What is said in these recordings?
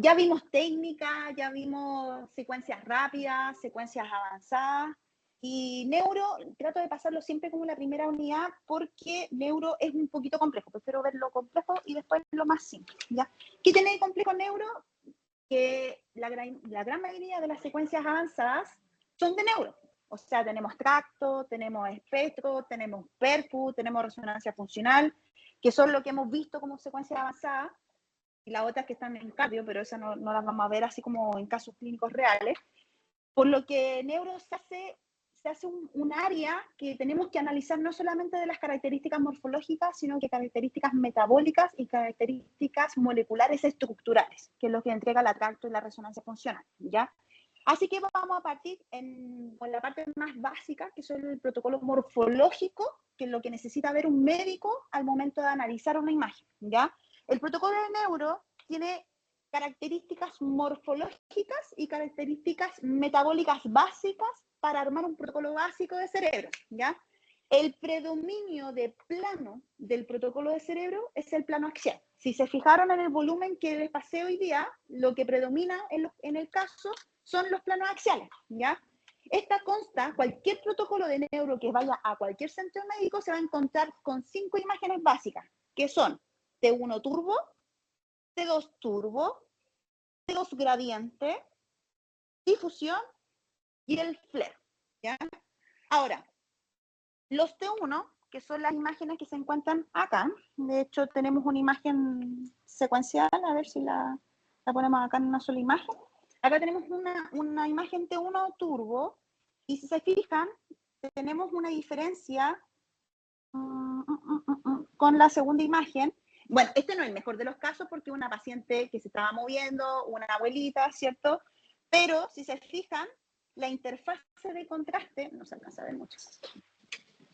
Ya vimos técnica, ya vimos secuencias rápidas, secuencias avanzadas, y neuro trato de pasarlo siempre como la primera unidad porque neuro es un poquito complejo. Prefiero ver lo complejo y después lo más simple, ¿ya? ¿Qué tiene de complejo neuro? Que la gran mayoría de las secuencias avanzadas son de neuro. O sea, tenemos tracto, tenemos espectro, tenemos percu, tenemos resonancia funcional, que son lo que hemos visto como secuencias avanzadas, y las otras que están en cardio, pero esas no las vamos a ver así como en casos clínicos reales. Por lo que neuro se hace un área que tenemos que analizar no solamente de las características morfológicas, sino que características metabólicas y características moleculares estructurales, que es lo que entrega la tracto y la resonancia funcional, ¿ya? Así que vamos a partir con la parte más básica, que es el protocolo morfológico, que es lo que necesita ver un médico al momento de analizar una imagen, ¿ya? El protocolo de neuro tiene características morfológicas y características metabólicas básicas para armar un protocolo básico de cerebro, ¿ya? El predominio de plano del protocolo de cerebro es el plano axial. Si se fijaron en el volumen que les pasé hoy día, lo que predomina en el caso son los planos axiales, ¿ya? Esta consta, cualquier protocolo de neuro que vaya a cualquier centro médico se va a encontrar con 5 imágenes básicas, que son T1 turbo, T2 turbo, T2 gradiente, difusión y el flare, ¿ya? Ahora, los T1, que son las imágenes que se encuentran acá, de hecho tenemos una imagen secuencial, a ver si la ponemos acá en una sola imagen. Acá tenemos una imagen T1 turbo, y si se fijan, tenemos una diferencia con la segunda imagen. Bueno, este no es el mejor de los casos porque una paciente que se estaba moviendo, una abuelita, ¿cierto? Pero si se fijan, la interfase de contraste, no se alcanza a ver mucho.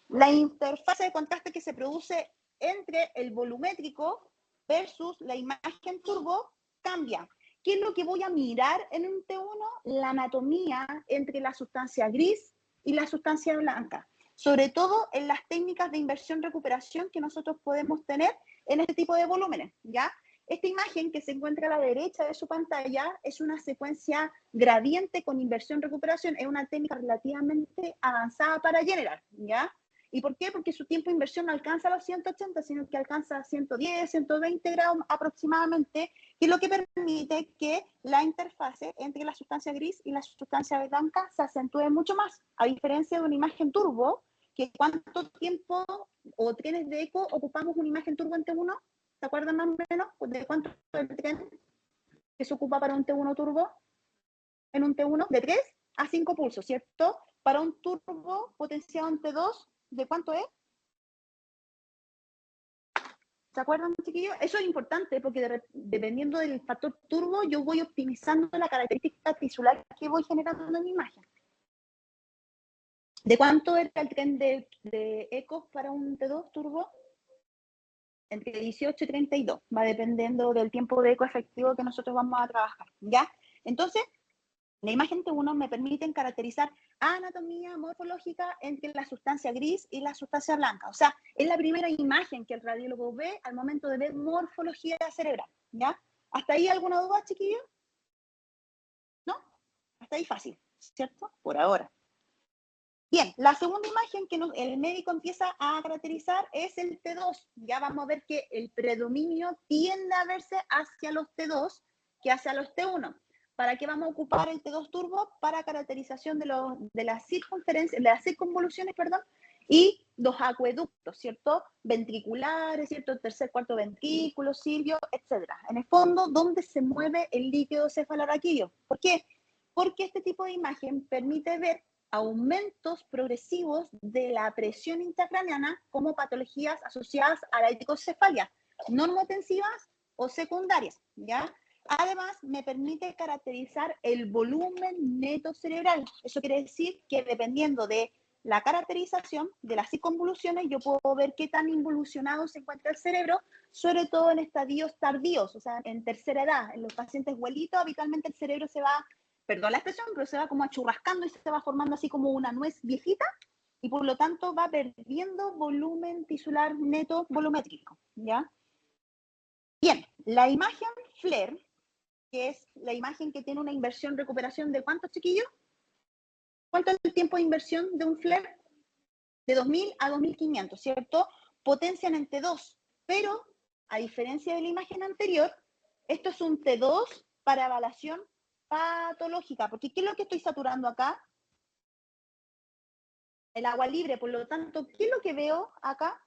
La interfase de contraste que se produce entre el volumétrico versus la imagen turbo cambia. ¿Qué es lo que voy a mirar en un T1? La anatomía entre la sustancia gris y la sustancia blanca, sobre todo en las técnicas de inversión-recuperación que nosotros podemos tener en este tipo de volúmenes, ¿ya? Esta imagen que se encuentra a la derecha de su pantalla es una secuencia gradiente con inversión-recuperación, es una técnica relativamente avanzada para generar, ¿ya? ¿Y por qué? Porque su tiempo de inversión no alcanza los 180, sino que alcanza 110, 120 grados aproximadamente, que es lo que permite que la interfase entre la sustancia gris y la sustancia blanca se acentúe mucho más, a diferencia de una imagen turbo, que cuánto tiempo o trenes de eco ocupamos una imagen turbo en T1, ¿se acuerdan más o menos de cuánto es el tren que se ocupa para un T1 turbo? En un T1 de 3 a 5 pulsos, ¿cierto? Para un turbo potenciado en T2, ¿de cuánto es? ¿Se acuerdan, chiquillos? Eso es importante porque dependiendo del factor turbo, yo voy optimizando la característica tisular que voy generando en mi imagen. ¿De cuánto era el tren de ecos para un T2 turbo? Entre 18 y 32. Va dependiendo del tiempo de eco efectivo que nosotros vamos a trabajar, ¿ya? Entonces, la imagen T1 me permite caracterizar anatomía morfológica entre la sustancia gris y la sustancia blanca. O sea, es la primera imagen que el radiólogo ve al momento de ver morfología cerebral, ¿ya? ¿Hasta ahí alguna duda, chiquillos? ¿No? Hasta ahí fácil, ¿cierto? Por ahora. Bien, la segunda imagen que el médico empieza a caracterizar es el T2. Ya vamos a ver que el predominio tiende a verse hacia los T2 que hacia los T1. ¿Para qué vamos a ocupar el T2 turbo? Para caracterización de las circunvoluciones, perdón, y los acueductos, ¿cierto? Ventriculares, ¿cierto? Tercer, cuarto ventrículo, cirio, etc. En el fondo, ¿dónde se mueve el líquido cefalorraquídeo? ¿Por qué? Porque este tipo de imagen permite ver aumentos progresivos de la presión intracraneana como patologías asociadas a la hidrocefalia, normotensivas o secundarias, ¿ya? Además, me permite caracterizar el volumen neto cerebral. Eso quiere decir que dependiendo de la caracterización de las circunvoluciones, yo puedo ver qué tan involucionado se encuentra el cerebro, sobre todo en estadios tardíos, o sea, en tercera edad. En los pacientes abuelitos, habitualmente el cerebro se va, perdón la expresión, pero se va como achurrascando y se va formando así como una nuez viejita, y por lo tanto va perdiendo volumen tisular neto volumétrico, ¿ya? Bien, la imagen FLAIR, que es la imagen que tiene una inversión-recuperación de ¿cuántos, chiquillos? ¿Cuánto es el tiempo de inversión de un flare? De 2000 a 2500, ¿cierto? Potencian en T2, pero a diferencia de la imagen anterior, esto es un T2 para evaluación patológica, porque ¿qué es lo que estoy saturando acá? El agua libre, por lo tanto, ¿qué es lo que veo acá?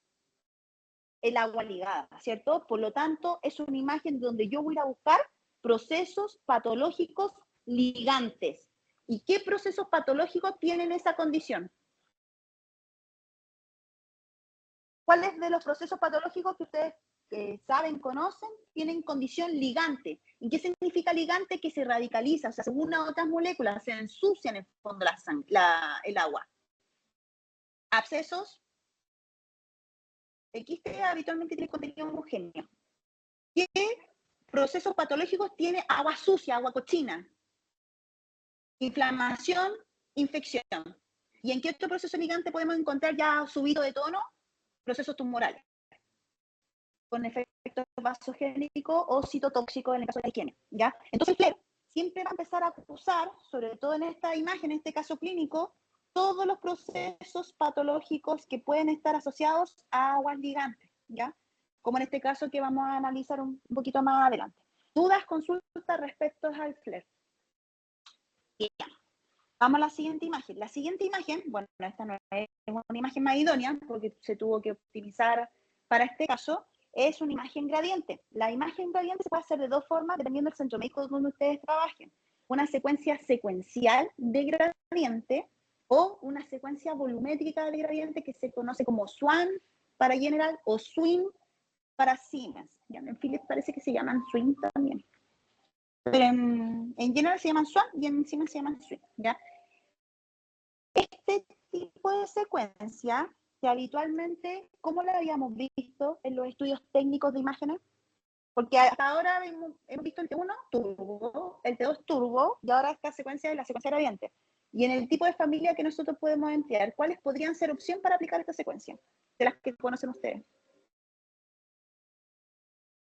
El agua ligada, ¿cierto? Por lo tanto, es una imagen donde yo voy a buscar procesos patológicos ligantes. ¿Y qué procesos patológicos tienen esa condición? ¿Cuáles de los procesos patológicos que ustedes saben, conocen, tienen condición ligante? ¿Y qué significa ligante? Que se radicaliza, o sea, se une a otras moléculas, se ensucia en el fondo el agua. Abscesos, el quiste habitualmente tiene contenido homogéneo. ¿Qué procesos patológicos tiene agua sucia, agua cochina? Inflamación, infección. ¿Y en qué otro proceso ligante podemos encontrar ya subido de tono? Procesos tumorales, con efectos vasogénicos o citotóxicos en el caso de la higiene, ¿ya? Entonces, el flare siempre va a empezar a acusar, sobre todo en esta imagen, en este caso clínico, todos los procesos patológicos que pueden estar asociados a aguas ligantes, ¿ya? Como en este caso que vamos a analizar un poquito más adelante. ¿Dudas, consultas respecto al flare? Bien. Vamos a la siguiente imagen. La siguiente imagen, bueno, esta no es una imagen más idónea porque se tuvo que optimizar para este caso, es una imagen gradiente. La imagen gradiente se puede hacer de dos formas dependiendo del centro médico donde ustedes trabajen. Una secuencia secuencial de gradiente o una secuencia volumétrica de gradiente que se conoce como SWAN para General o SWIN para Siemens. Ya, en Philips parece que se llaman SWIN también. Pero en General se llaman SWAN y en Siemens se llaman SWIN, ¿ya? Este tipo de secuencia, que habitualmente, ¿cómo lo habíamos visto en los estudios técnicos de imágenes? Porque hasta ahora hemos visto el T1 turbo, el T2 turbo, y ahora esta secuencia es la secuencia gradiente. Y en el tipo de familia que nosotros podemos emplear, ¿cuáles podrían ser opción para aplicar esta secuencia? De las que conocen ustedes.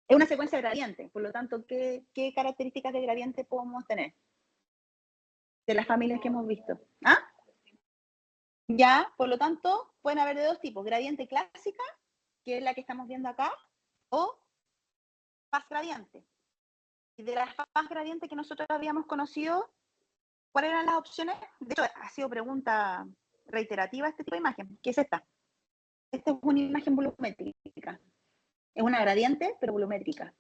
Es una secuencia gradiente, por lo tanto, ¿qué características de gradiente podemos tener? De las familias que hemos visto. ¿Ah? Ya, por lo tanto, pueden haber de dos tipos, gradiente clásica, que es la que estamos viendo acá, o faz gradiente. Y de la faz gradiente que nosotros habíamos conocido, ¿cuáles eran las opciones? De hecho, ha sido pregunta reiterativa este tipo de imagen, que es esta. Esta es una imagen volumétrica. Es una gradiente, pero volumétrica.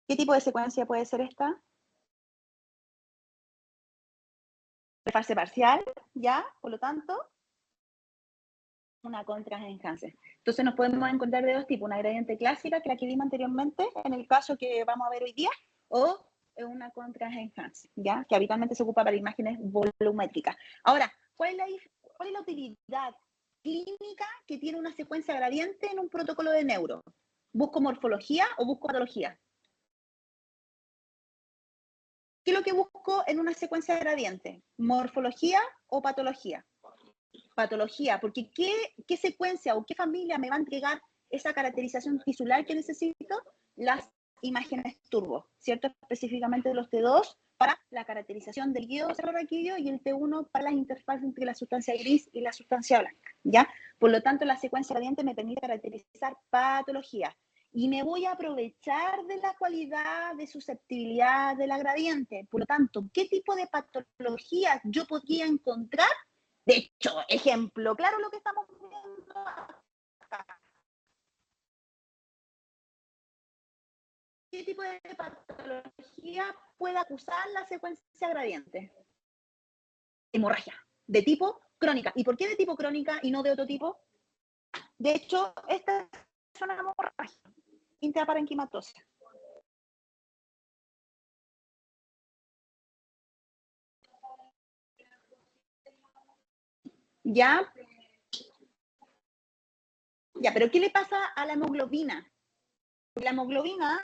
¿Qué tipo de secuencia puede ser esta? Fase parcial, ¿ya? Por lo tanto, una contraenhanced. Entonces nos podemos encontrar de dos tipos, una gradiente clásica, que la que vimos anteriormente, en el caso que vamos a ver hoy día, o una contraenhanced, ¿ya? Que habitualmente se ocupa para imágenes volumétricas. Ahora, ¿cuál es la utilidad clínica que tiene una secuencia gradiente en un protocolo de neuro? ¿Busco morfología o busco patología? ¿Qué es lo que busco en una secuencia gradiente? ¿Morfología o patología? Patología, porque ¿qué secuencia o qué familia me va a entregar esa caracterización tisular que necesito? Las imágenes turbo, ¿cierto? Específicamente los T2 para la caracterización del guido cerebroraquídeo y el T1 para las interfaces entre la sustancia gris y la sustancia blanca, ¿ya? Por lo tanto, la secuencia gradiente me permite caracterizar patología y me voy a aprovechar de la cualidad de susceptibilidad de la gradiente. Por lo tanto, ¿qué tipo de patologías yo podría encontrar? De hecho, ejemplo, claro lo que estamos viendo acá. ¿Qué tipo de patología puede acusar la secuencia gradiente? Hemorragia, de tipo crónica. ¿Y por qué de tipo crónica y no de otro tipo? De hecho, esta es una hemorragia intraparenquimatosa. ¿Ya? Ya, pero ¿qué le pasa a la hemoglobina? Porque la hemoglobina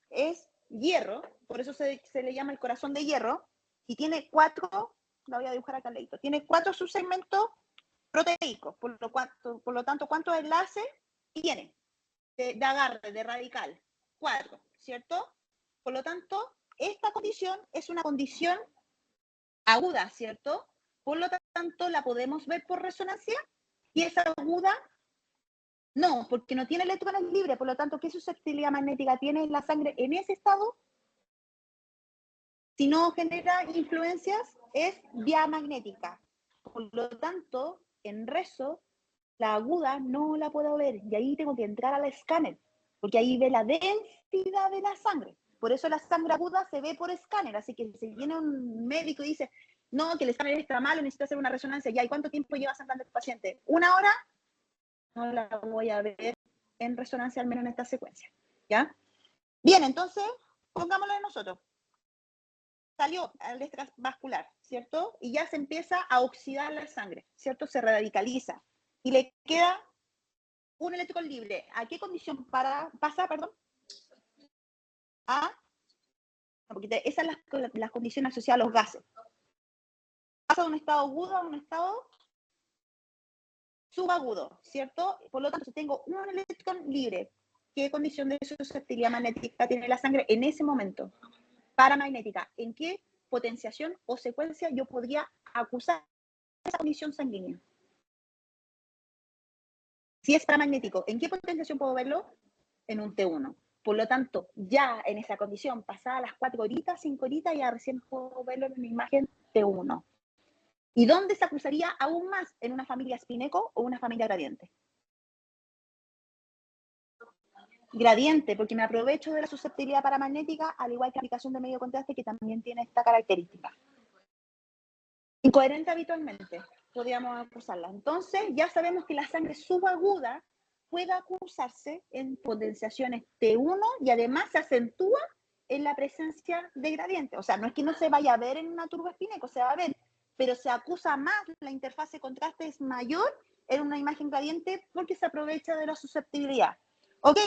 es hierro, por eso se le llama el corazón de hierro, y tiene cuatro, la voy a dibujar acá leíto, tiene cuatro subsegmentos proteicos, por lo tanto, ¿cuántos enlaces tiene de agarre, de radical? Cuatro, ¿cierto? Por lo tanto, esta condición es una condición aguda, ¿cierto? Por lo tanto, la podemos ver por resonancia y es aguda. No, porque no tiene electrones libres, por lo tanto, ¿qué susceptibilidad magnética tiene la sangre en ese estado? Si no genera influencias, es diamagnética. Por lo tanto, en rezo, la aguda no la puedo ver y ahí tengo que entrar al escáner, porque ahí ve la densidad de la sangre. Por eso la sangre aguda se ve por escáner, así que si viene un médico y dice, no, que el escáner está malo, necesito hacer una resonancia, ya, ¿y cuánto tiempo lleva sangrando el paciente? ¿1 hora? No la voy a ver en resonancia, al menos en esta secuencia, ¿ya? Bien, entonces, pongámoslo en nosotros. Salió al extravascular, ¿cierto? Y ya se empieza a oxidar la sangre, ¿cierto? Se radicaliza. Y le queda un electrón libre. ¿A qué condición pasa, perdón? Porque esas son las condiciones asociadas a los gases. Pasa de un estado agudo a un estado subagudo, ¿cierto? Por lo tanto, si tengo un electrón libre, ¿qué condición de susceptibilidad magnética tiene la sangre en ese momento? Paramagnética. ¿En qué potenciación o secuencia yo podría acusar esa condición sanguínea? Si es paramagnético, ¿en qué potenciación puedo verlo? En un T1. Por lo tanto, ya en esa condición, pasadas las 4 horitas, 5 horitas, ya recién puedo verlo en una imagen T1. ¿Y dónde se acusaría aún más? ¿En una familia Spineco o una familia gradiente? Gradiente, porque me aprovecho de la susceptibilidad paramagnética, al igual que la aplicación de medio contraste, que también tiene esta característica. Incoherente habitualmente, podríamos acusarla. Entonces, ya sabemos que la sangre subaguda puede acusarse en potenciaciones T1 y además se acentúa en la presencia de gradiente. O sea, no es que no se vaya a ver en una turba espineco, se va a ver, pero se acusa más, la interfase de contraste es mayor en una imagen gradiente porque se aprovecha de la susceptibilidad. ¿Ok?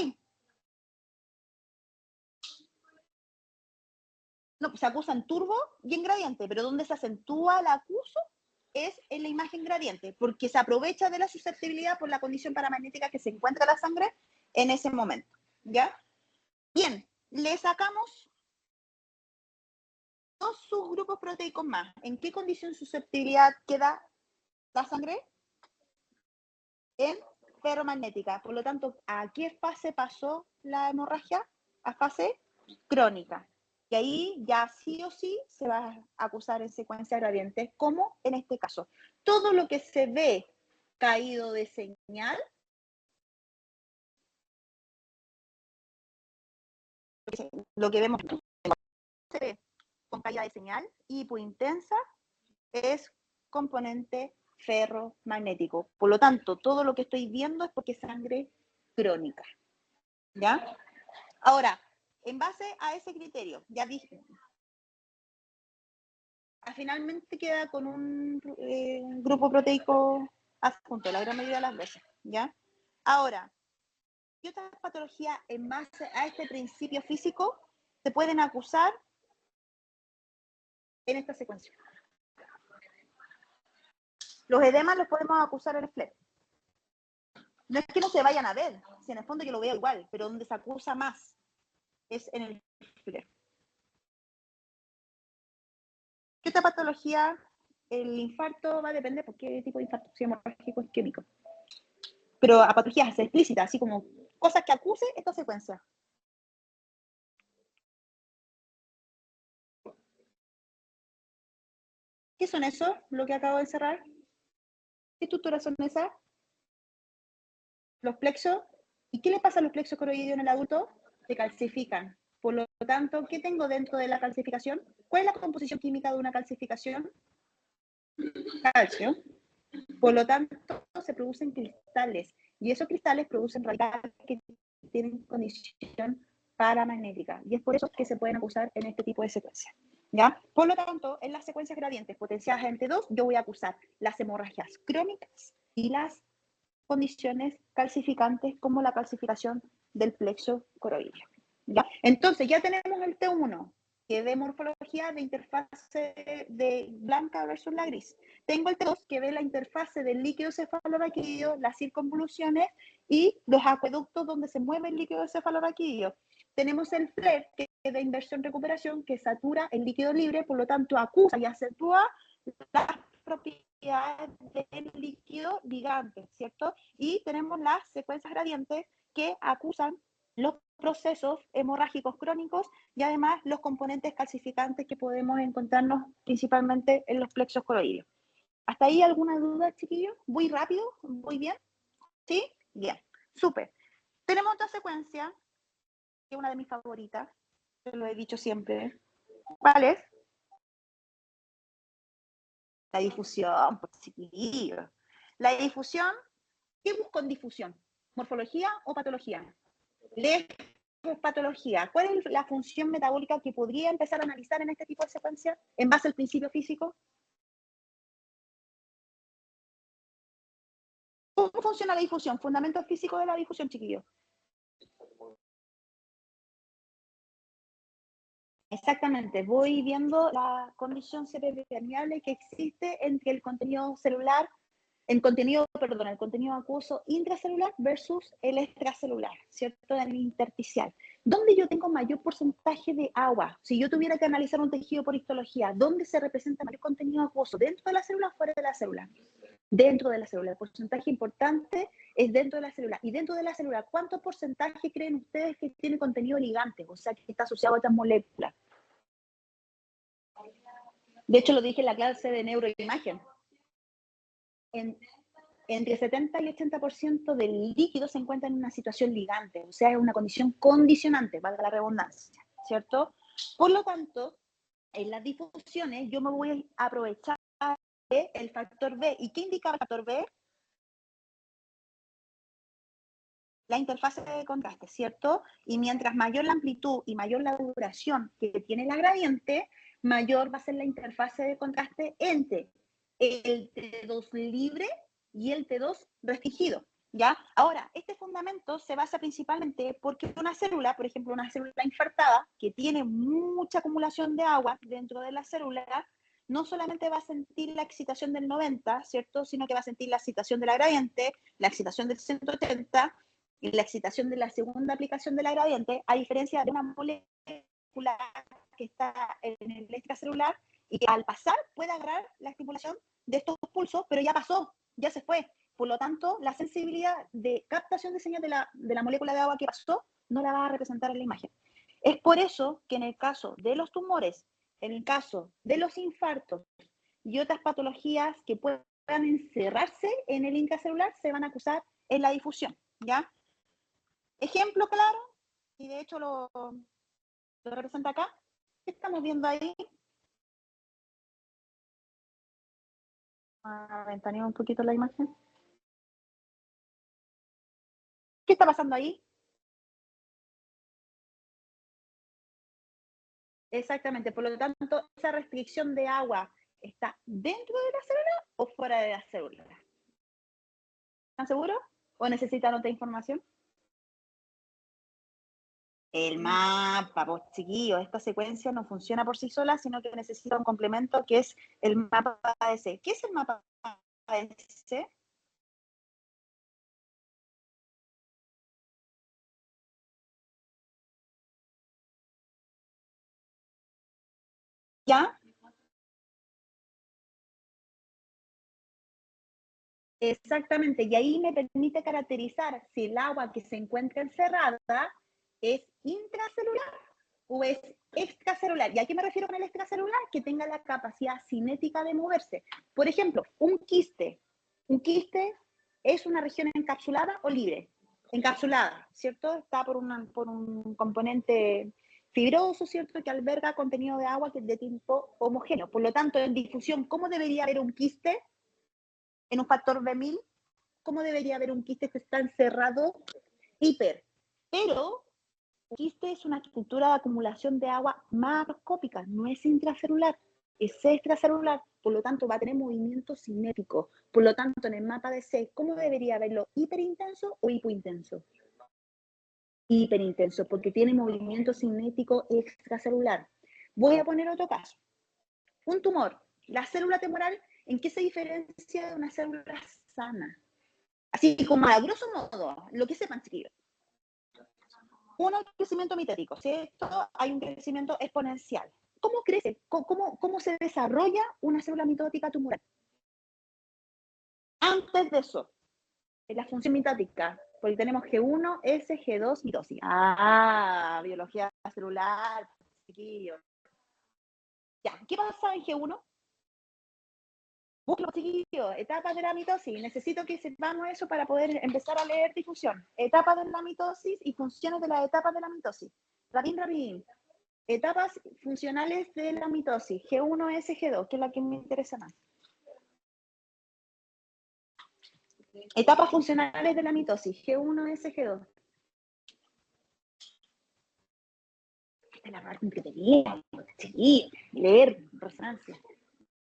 No, pues se acusa en turbo y en gradiente, pero donde se acentúa el acuso es en la imagen gradiente, porque se aprovecha de la susceptibilidad por la condición paramagnética que se encuentra la sangre en ese momento, ¿ya? Bien, le sacamos 2 subgrupos proteicos más. ¿En qué condición susceptibilidad queda la sangre? En ferromagnética. Por lo tanto, ¿a qué fase pasó la hemorragia? A fase crónica. Y ahí ya sí o sí se va a acusar en secuencia gradiente, como en este caso. Todo lo que se ve caído de señal, lo que vemos se ve con caída de señal, hipointensa, es componente ferromagnético. Por lo tanto, todo lo que estoy viendo es porque es sangre crónica. ¿Ya? Ahora, en base a ese criterio, ya dije, finalmente queda con un grupo proteico adjunto, la gran mayoría de las veces, ¿ya? Ahora, ¿qué otras patologías en base a este principio físico se pueden acusar en esta secuencia? Los edemas los podemos acusar en el FLEP. No es que no se vayan a ver, si en el fondo yo lo veo igual, pero donde se acusa más es en el FLEP. ¿Qué otra patología? El infarto va a depender por qué tipo de infarto, si hemorrágico o isquémico. Pero a patologías explícitas, así como cosas que acuse esta secuencia. ¿Qué son esos? Lo que acabo de cerrar. ¿Qué estructuras son esas? Los plexos. ¿Y qué le pasa a los plexos coroideos en el adulto? Se calcifican. Por lo tanto, ¿qué tengo dentro de la calcificación? ¿Cuál es la composición química de una calcificación? Calcio. Por lo tanto, se producen cristales. Y esos cristales producen radicales que tienen condición paramagnética. Y es por eso que se pueden acusar en este tipo de secuencias. ¿Ya? Por lo tanto, en las secuencias gradientes potenciadas en T2, yo voy a acusar las hemorragias crónicas y las condiciones calcificantes como la calcificación del plexo coroideo. ¿Ya? Entonces, ya tenemos el T1, que ve morfología de interfase de blanca versus la gris. Tengo el T2, que ve la interfase del líquido cefalorraquídeo, las circunvoluciones y los acueductos donde se mueve el líquido cefalorraquídeo. tenemos el FLER, que es de inversión-recuperación, que satura el líquido libre, por lo tanto acusa y acentúa las propiedades del líquido ligante, ¿cierto? Y tenemos las secuencias gradientes que acusan los procesos hemorrágicos crónicos y además los componentes calcificantes que podemos encontrarnos principalmente en los plexos coroideos. ¿Hasta ahí alguna duda, chiquillos? ¿Muy rápido? ¿Muy bien? ¿Sí? Bien, súper. Tenemos otra secuencia, que es una de mis favoritas, te lo he dicho siempre. ¿Cuál es? La difusión, pues, chiquillos. La difusión, ¿qué busco en difusión? ¿Morfología o patología? Patología. ¿Cuál es la función metabólica que podría empezar a analizar en este tipo de secuencia en base al principio físico? ¿Cómo funciona la difusión? Fundamentos físicos de la difusión, chiquillos. Exactamente, voy viendo la condición cerebropermeable que existe entre el contenido celular, el contenido acuoso intracelular versus el extracelular, ¿cierto? En el intersticial. ¿Dónde yo tengo mayor porcentaje de agua? Si yo tuviera que analizar un tejido por histología, ¿dónde se representa mayor contenido acuoso? ¿Dentro de la célula o fuera de la célula? Dentro de la célula. El porcentaje importante es dentro de la célula. Y dentro de la célula, ¿cuánto porcentaje creen ustedes que tiene contenido ligante? O sea, que está asociado a estas moléculas. De hecho, lo dije en la clase de neuroimagen. Entre 70 y 80% del líquido se encuentra en una situación ligante, o sea, es una condición condicionante, valga la redundancia, ¿cierto? Por lo tanto, en las difusiones yo me voy a aprovechar del factor B. ¿Y qué indica el factor B? La interfase de contraste, ¿cierto? Y mientras mayor la amplitud y mayor la duración que tiene la gradiente, mayor va a ser la interfase de contraste entre el T2 libre y el T2 restringido, ¿ya? Ahora, este fundamento se basa principalmente porque una célula, por ejemplo, una célula infartada, que tiene mucha acumulación de agua dentro de la célula, no solamente va a sentir la excitación del 90, ¿cierto? Sino que va a sentir la excitación de la gradiente, la excitación del 180, y la excitación de la segunda aplicación de la gradiente, a diferencia de una molécula que está en el extracelular y que al pasar puede agarrar la estimulación de estos pulsos, pero ya pasó, ya se fue. Por lo tanto, la sensibilidad de captación de señal de la molécula de agua que pasó no la va a representar en la imagen. Es por eso que en el caso de los tumores, en el caso de los infartos y otras patologías que puedan encerrarse en el intracelular, se van a acusar en la difusión, ¿ya? Ejemplo claro, y de hecho lo representa acá. ¿Qué estamos viendo ahí? Ventaneo un poquito la imagen. ¿Qué está pasando ahí? Exactamente, por lo tanto, esa restricción de agua está dentro de la célula o fuera de la célula. ¿Están seguros? ¿O necesitan otra información? El mapa, pues chiquillos, esta secuencia no funciona por sí sola, sino que necesita un complemento que es el mapa ADC. ¿Qué es el mapa ADC? ¿Ya? Exactamente, y ahí me permite caracterizar si el agua que se encuentra encerrada es intracelular o es extracelular. ¿Y a qué me refiero con el extracelular? Que tenga la capacidad cinética de moverse. Por ejemplo, un quiste. Un quiste es una región encapsulada o libre. Encapsulada, ¿cierto? Está por un componente fibroso, ¿cierto? Que alberga contenido de agua que es de tipo homogéneo. Por lo tanto, en difusión, ¿cómo debería haber un quiste? En un factor B1000, ¿cómo debería haber un quiste que está encerrado? Hiper. Pero un quiste es una estructura de acumulación de agua macroscópica, no es intracelular, es extracelular, por lo tanto va a tener movimiento cinético. Por lo tanto, en el mapa de C, ¿cómo debería verlo? ¿Hiperintenso o hipointenso? Hiperintenso, porque tiene movimiento cinético extracelular. Voy a poner otro caso. Un tumor. La célula tumoral, ¿en qué se diferencia de una célula sana? Así como a grosso modo, lo que sepan, chiquillos. Uno, el crecimiento mitótico, ¿cierto? Hay un crecimiento exponencial. ¿Cómo crece? ¿Cómo se desarrolla una célula mitótica tumoral? Antes de eso, en la función mitótica, porque tenemos G1, S, G2, mitosis. Ah, biología celular, chiquillos. Ya, ¿qué pasa en G1? Búsquelo, chiquillos, etapas de la mitosis. Necesito que sepamos eso para poder empezar a leer difusión. Etapas de la mitosis y funciones de las etapas de la mitosis. Rapidín. Etapas funcionales de la mitosis. G1, S, G2, que es la que me interesa más. Etapas funcionales de la mitosis. G1, S, G2. Esta es la parte entretenida. Sí, leer, resonancia.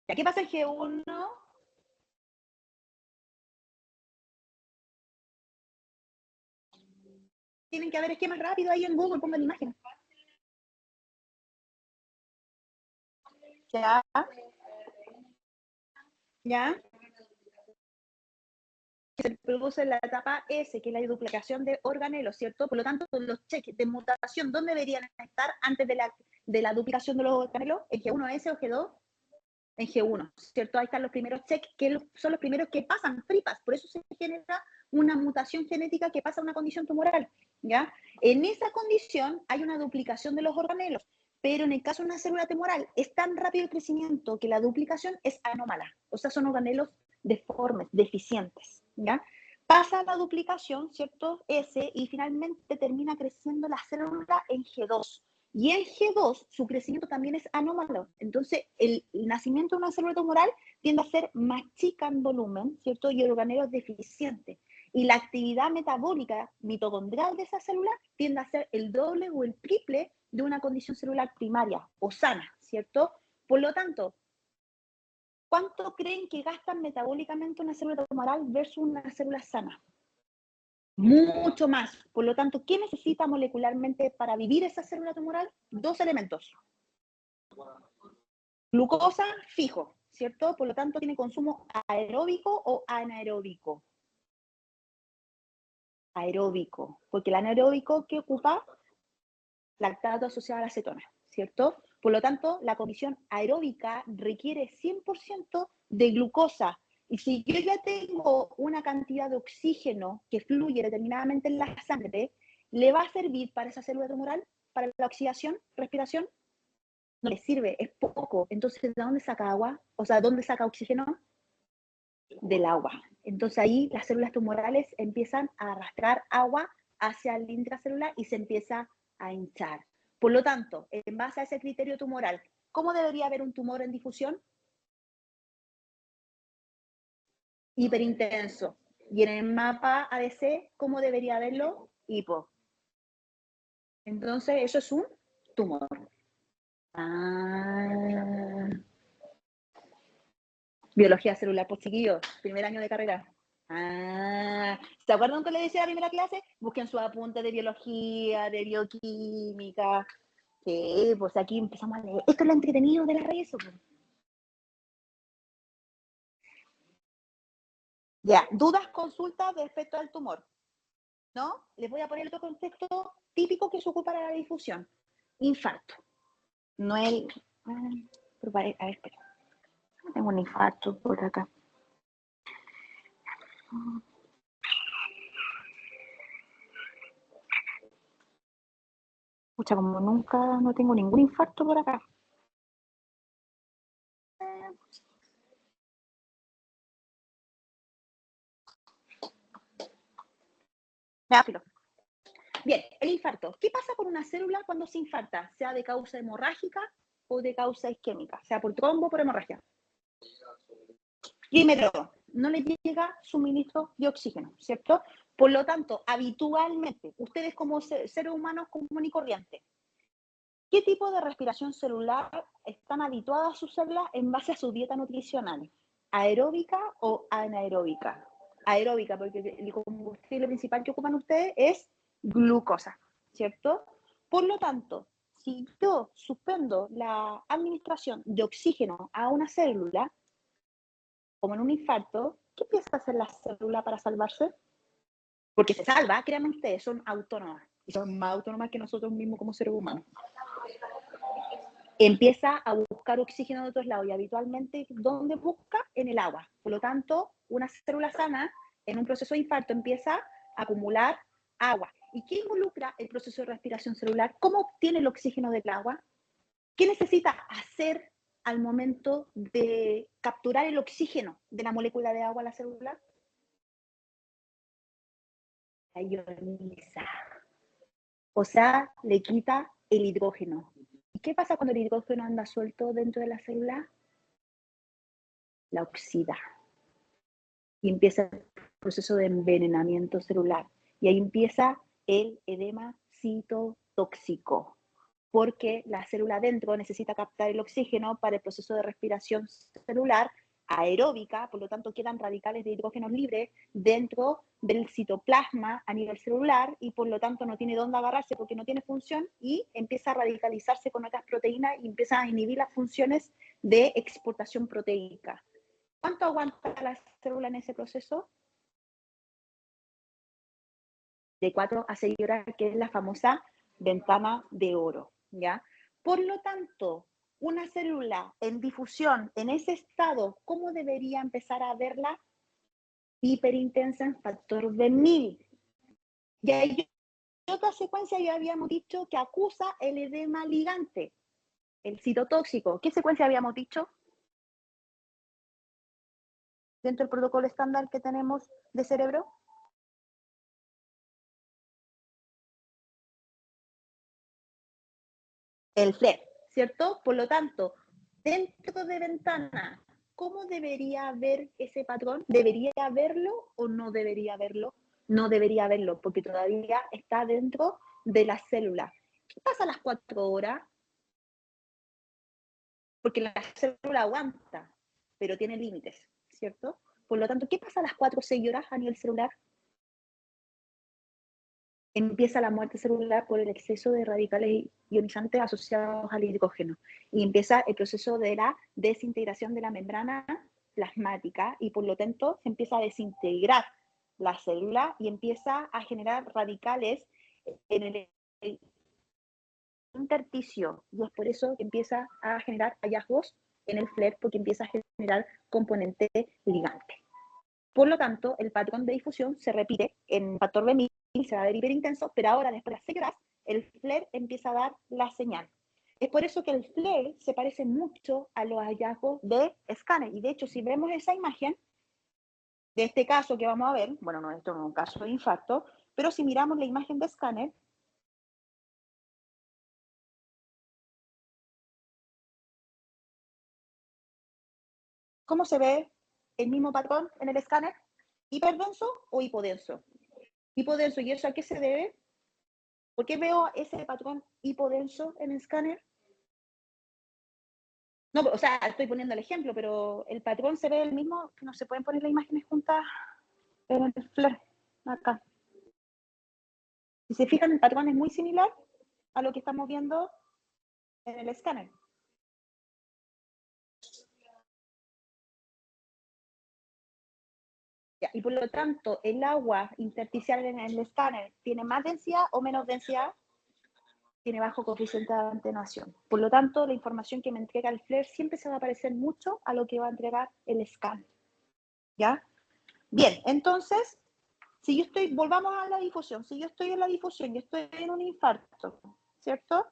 ¿Ya qué pasa en G1? Tienen que haber esquemas rápidos ahí en Google, pongan imágenes. Ya. Ya. Se produce en la etapa S, que es la duplicación de organelos, ¿cierto? Por lo tanto, los cheques de mutación, ¿dónde deberían estar antes de la duplicación de los organelos? ¿En G1S o G2? En G1, ¿cierto? Ahí están los primeros checks, que son los primeros que pasan, fripas, por eso se genera una mutación genética que pasa a una condición tumoral, ¿ya? En esa condición hay una duplicación de los organelos, pero en el caso de una célula tumoral es tan rápido el crecimiento que la duplicación es anómala, o sea, son organelos deformes, deficientes, ¿ya? Pasa la duplicación, ¿cierto? S, y finalmente termina creciendo la célula en G2. Y en G2, su crecimiento también es anómalo. Entonces, el nacimiento de una célula tumoral tiende a ser más chica en volumen, ¿cierto? Y el organelo es deficiente. Y la actividad metabólica mitocondrial de esa célula tiende a ser el doble o el triple de una condición celular primaria o sana, ¿cierto? Por lo tanto, ¿cuánto creen que gastan metabólicamente una célula tumoral versus una célula sana? Mucho más. Por lo tanto, ¿qué necesita molecularmente para vivir esa célula tumoral? Dos elementos. Glucosa fijo, ¿cierto? Por lo tanto, tiene consumo aeróbico o anaeróbico. Aeróbico, porque el anaeróbico que ocupa lactato asociado a la acetona, ¿cierto? Por lo tanto, la condición aeróbica requiere 100% de glucosa. Y si yo ya tengo una cantidad de oxígeno que fluye determinadamente en la sangre, ¿le va a servir para esa célula tumoral, para la oxidación, respiración? No le sirve, es poco. Entonces, ¿de dónde saca agua? O sea, ¿dónde saca oxígeno? Del agua. Entonces ahí las células tumorales empiezan a arrastrar agua hacia el intracelular y se empieza a hinchar. Por lo tanto, en base a ese criterio tumoral, ¿cómo debería haber un tumor en difusión? Hiperintenso. Y en el mapa ADC, ¿cómo debería haberlo? Hipo. Entonces, eso es un tumor. Ah. Biología celular, pues chiquillos, primer año de carrera. Ah, ¿se acuerdan que le decía la primera clase? Busquen sus apuntes de biología, de bioquímica. Sí, pues aquí empezamos a leer. Esto es lo entretenido de las redes. Pues. Ya, dudas, consultas respecto al tumor. ¿No? Les voy a poner otro contexto típico que se ocupa para la difusión. Infarto. No el... a ver, espera. Tengo un infarto por acá. Pucha, como nunca, no tengo ningún infarto por acá. Ya, filo. Bien, el infarto. ¿Qué pasa con una célula cuando se infarta? Sea de causa hemorrágica o de causa isquémica, sea por trombo o por hemorragia. Primero, no le llega suministro de oxígeno, ¿cierto? Por lo tanto, habitualmente, ustedes como seres humanos común y corriente, ¿qué tipo de respiración celular están habituadas sus células en base a su dieta nutricional? ¿Aeróbica o anaeróbica? Aeróbica, porque el combustible principal que ocupan ustedes es glucosa, ¿cierto? Por lo tanto, si yo suspendo la administración de oxígeno a una célula, como en un infarto, ¿qué empieza a hacer la célula para salvarse? Porque se salva, créanme ustedes, son autónomas. y son más autónomas que nosotros mismos como seres humanos. Empieza a buscar oxígeno de otros lados y habitualmente, ¿dónde busca? En el agua. Por lo tanto, una célula sana en un proceso de infarto empieza a acumular agua. ¿Y qué involucra el proceso de respiración celular? ¿Cómo obtiene el oxígeno del agua? ¿Qué necesita hacer al momento de capturar el oxígeno de la molécula de agua a la célula? La ioniza. O sea, le quita el hidrógeno. ¿Y qué pasa cuando el hidrógeno anda suelto dentro de la célula? La oxida. Y empieza el proceso de envenenamiento celular. Y ahí empieza el edema citotóxico, porque la célula adentro necesita captar el oxígeno para el proceso de respiración celular aeróbica, por lo tanto quedan radicales de hidrógeno libres dentro del citoplasma a nivel celular y por lo tanto no tiene dónde agarrarse porque no tiene función y empieza a radicalizarse con otras proteínas y empieza a inhibir las funciones de exportación proteica. ¿Cuánto aguanta la célula en ese proceso? De 4 a 6 horas, que es la famosa ventana de oro, ¿ya? Por lo tanto, una célula en difusión, en ese estado, ¿cómo debería empezar a verla? Hiperintensa en factor de 1000. Y ahí en otra secuencia ya habíamos dicho que acusa el edema ligante, el citotóxico. ¿Qué secuencia habíamos dicho? Dentro del protocolo estándar que tenemos de cerebro. El FLER, ¿cierto? Por lo tanto, dentro de ventana, ¿cómo debería ver ese patrón? ¿Debería verlo o no debería verlo? No debería verlo, porque todavía está dentro de la célula. ¿Qué pasa a las 4 horas? Porque la célula aguanta, pero tiene límites, ¿cierto? Por lo tanto, ¿qué pasa a las 4 o 6 horas a nivel celular? Empieza la muerte celular por el exceso de radicales ionizantes asociados al hidrógeno y empieza el proceso de la desintegración de la membrana plasmática y por lo tanto se empieza a desintegrar la célula y empieza a generar radicales en el intersticio y es por eso que empieza a generar hallazgos en el FLER porque empieza a generar componente ligante. Por lo tanto, el patrón de difusión se repite en factor B1000, se va a ver hiperintenso, pero ahora después de las 6 horas, el FLAIR empieza a dar la señal. Es por eso que el FLAIR se parece mucho a los hallazgos de escáner. Y de hecho, si vemos esa imagen de este caso que vamos a ver, bueno, no, esto no es un caso de infarto, pero si miramos la imagen de escáner, ¿cómo se ve el mismo patrón en el escáner? ¿Hiperdenso o hipodenso? Hipodenso, ¿y eso a qué se debe? ¿Por qué veo ese patrón hipodenso en el escáner? No, o sea, estoy poniendo el ejemplo, pero el patrón se ve el mismo, que no se pueden poner las imágenes juntas en el flare, acá. Si se fijan, el patrón es muy similar a lo que estamos viendo en el escáner. Y por lo tanto, el agua intersticial en el escáner tiene más densidad o menos densidad, tiene bajo coeficiente de atenuación. Por lo tanto, la información que me entrega el FLAIR siempre se va a parecer mucho a lo que va a entregar el scan. ¿Ya? Bien, entonces, si yo estoy, volvamos a la difusión, si yo estoy en la difusión y estoy en un infarto, ¿cierto?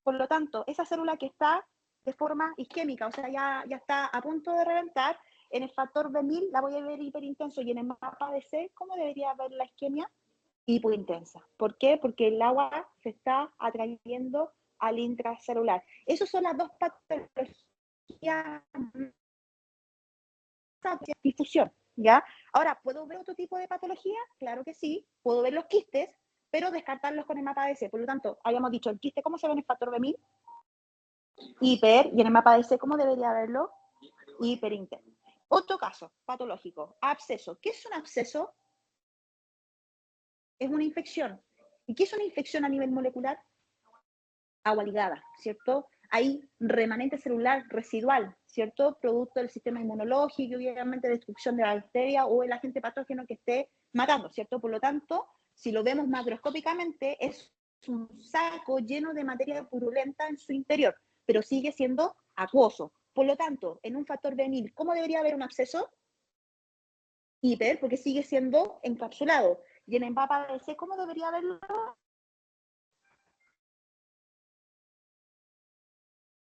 Por lo tanto, esa célula que está de forma isquémica, o sea, ya está a punto de reventar, en el factor B1000 la voy a ver hiperintenso y en el mapa de C, ¿cómo debería ver la isquemia? Hipointensa. ¿Por qué? Porque el agua se está atrayendo al intracelular. Esas son las dos patologías de difusión, ¿ya? Ahora, ¿puedo ver otro tipo de patología? Claro que sí. Puedo ver los quistes, pero descartarlos con el mapa de C. Por lo tanto, habíamos dicho, el quiste, ¿cómo se ve en el factor B1000? Hiper, y en el mapa de C, ¿cómo debería verlo? Hiperintenso. Otro caso patológico, absceso. ¿Qué es un absceso? Es una infección. ¿Y qué es una infección a nivel molecular? Agua ligada, ¿cierto? Hay remanente celular residual, ¿cierto? Producto del sistema inmunológico y obviamente destrucción de la bacteria o el agente patógeno que esté matando, ¿cierto? Por lo tanto, si lo vemos macroscópicamente, es un saco lleno de materia purulenta en su interior, pero sigue siendo acuoso. Por lo tanto, en un factor venil, ¿cómo debería haber un absceso? Hiper, porque sigue siendo encapsulado. Y en empapa ABC, ¿cómo debería haberlo?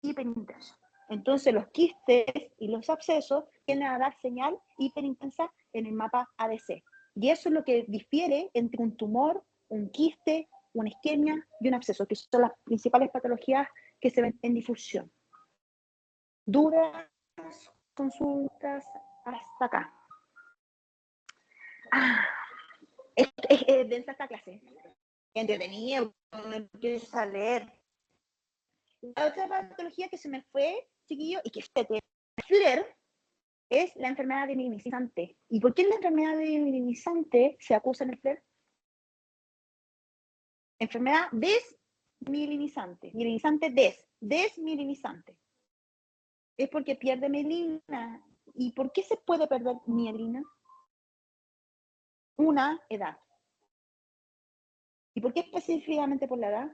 Hiperintenso. Entonces, los quistes y los abscesos tienden a dar señal hiperintensa en el mapa ABC. Y eso es lo que difiere entre un tumor, un quiste, una isquemia y un absceso, que son las principales patologías que se ven en difusión. Dudas, consultas, hasta acá. Es densa esta clase. Entretenida, no empiezo a leer. La otra patología que se me fue, chiquillo, y que es FLAIR, es la enfermedad desmielinizante. ¿Y por qué la enfermedad desmielinizante se acusa en el FLAIR? Enfermedad desmielinizante. Mielinizante desmielinizante. Es porque pierde mielina. ¿Y por qué se puede perder mielina? Una edad. ¿Y por qué específicamente por la edad?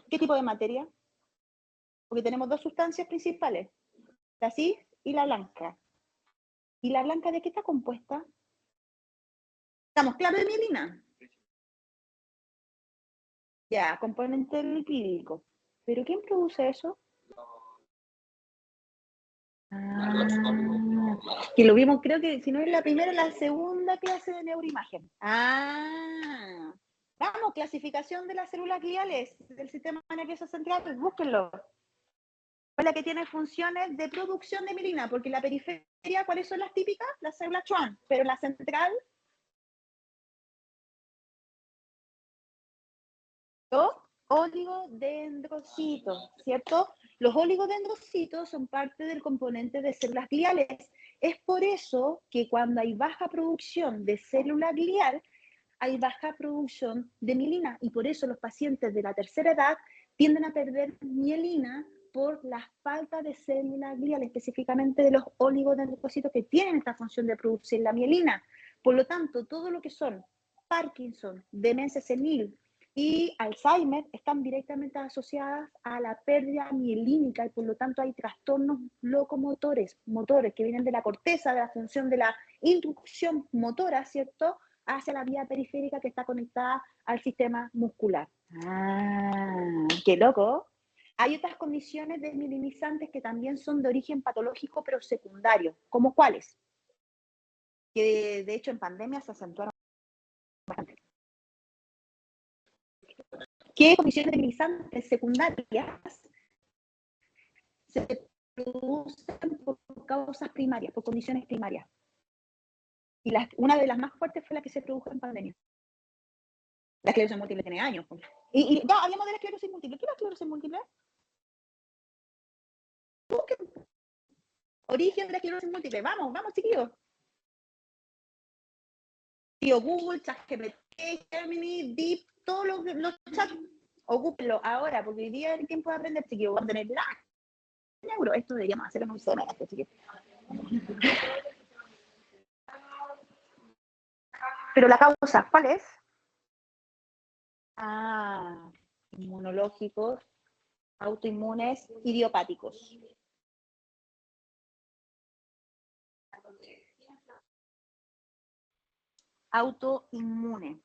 ¿Qué tipo de materia? Porque tenemos dos sustancias principales, la cis y la blanca. ¿Y la blanca de qué está compuesta? ¿Estamos claros de mielina? Ya, componente lipídico. ¿Pero quién produce eso? Que lo vimos, creo que si no es la primera, la segunda clase de neuroimagen. Vamos, clasificación de las células gliales del sistema nervioso central, pues búsquenlo. Es la que tiene funciones de producción de mielina, porque en la periferia, ¿cuáles son las típicas? Las células Schwann, pero en la central, los oligodendrocitos, ¿cierto? Los oligodendrocitos son parte del componente de células gliales. Es por eso que cuando hay baja producción de célula glial, hay baja producción de mielina, y por eso los pacientes de la tercera edad tienden a perder mielina por la falta de células glial, específicamente de los oligodendrocitos que tienen esta función de producir la mielina. Por lo tanto, todo lo que son Parkinson, demencia senil y Alzheimer están directamente asociadas a la pérdida mielínica, y por lo tanto hay trastornos locomotores, motores que vienen de la corteza, de la función de la inducción motora, ¿cierto?, hacia la vía periférica que está conectada al sistema muscular. ¡Qué loco! Hay otras condiciones desmielinizantes que también son de origen patológico, pero secundario. ¿Como cuáles? Que de hecho en pandemia se acentuaron bastante. ¿Qué condiciones desmielinizantes secundarias se producen por causas primarias, por condiciones primarias? Y una de las más fuertes fue la que se produjo en pandemia. La esclerosis múltiple tiene años. Y ya hablamos de la esclerosis múltiple. ¿Qué es la esclerosis múltiple? Origen de la esclerosis múltiple. Vamos, vamos, chiquillos. Tío Google, ChatGPT, Gemini, Deep, todos los chats, ocúpenlo ahora, porque hoy día es el tiempo de aprender, chiquillos. Vamos a tener la neuro. Esto deberíamos hacerlo en un semestre, chiquillos. Pero la causa, ¿cuál es? Inmunológicos, autoinmunes, idiopáticos. Autoinmune,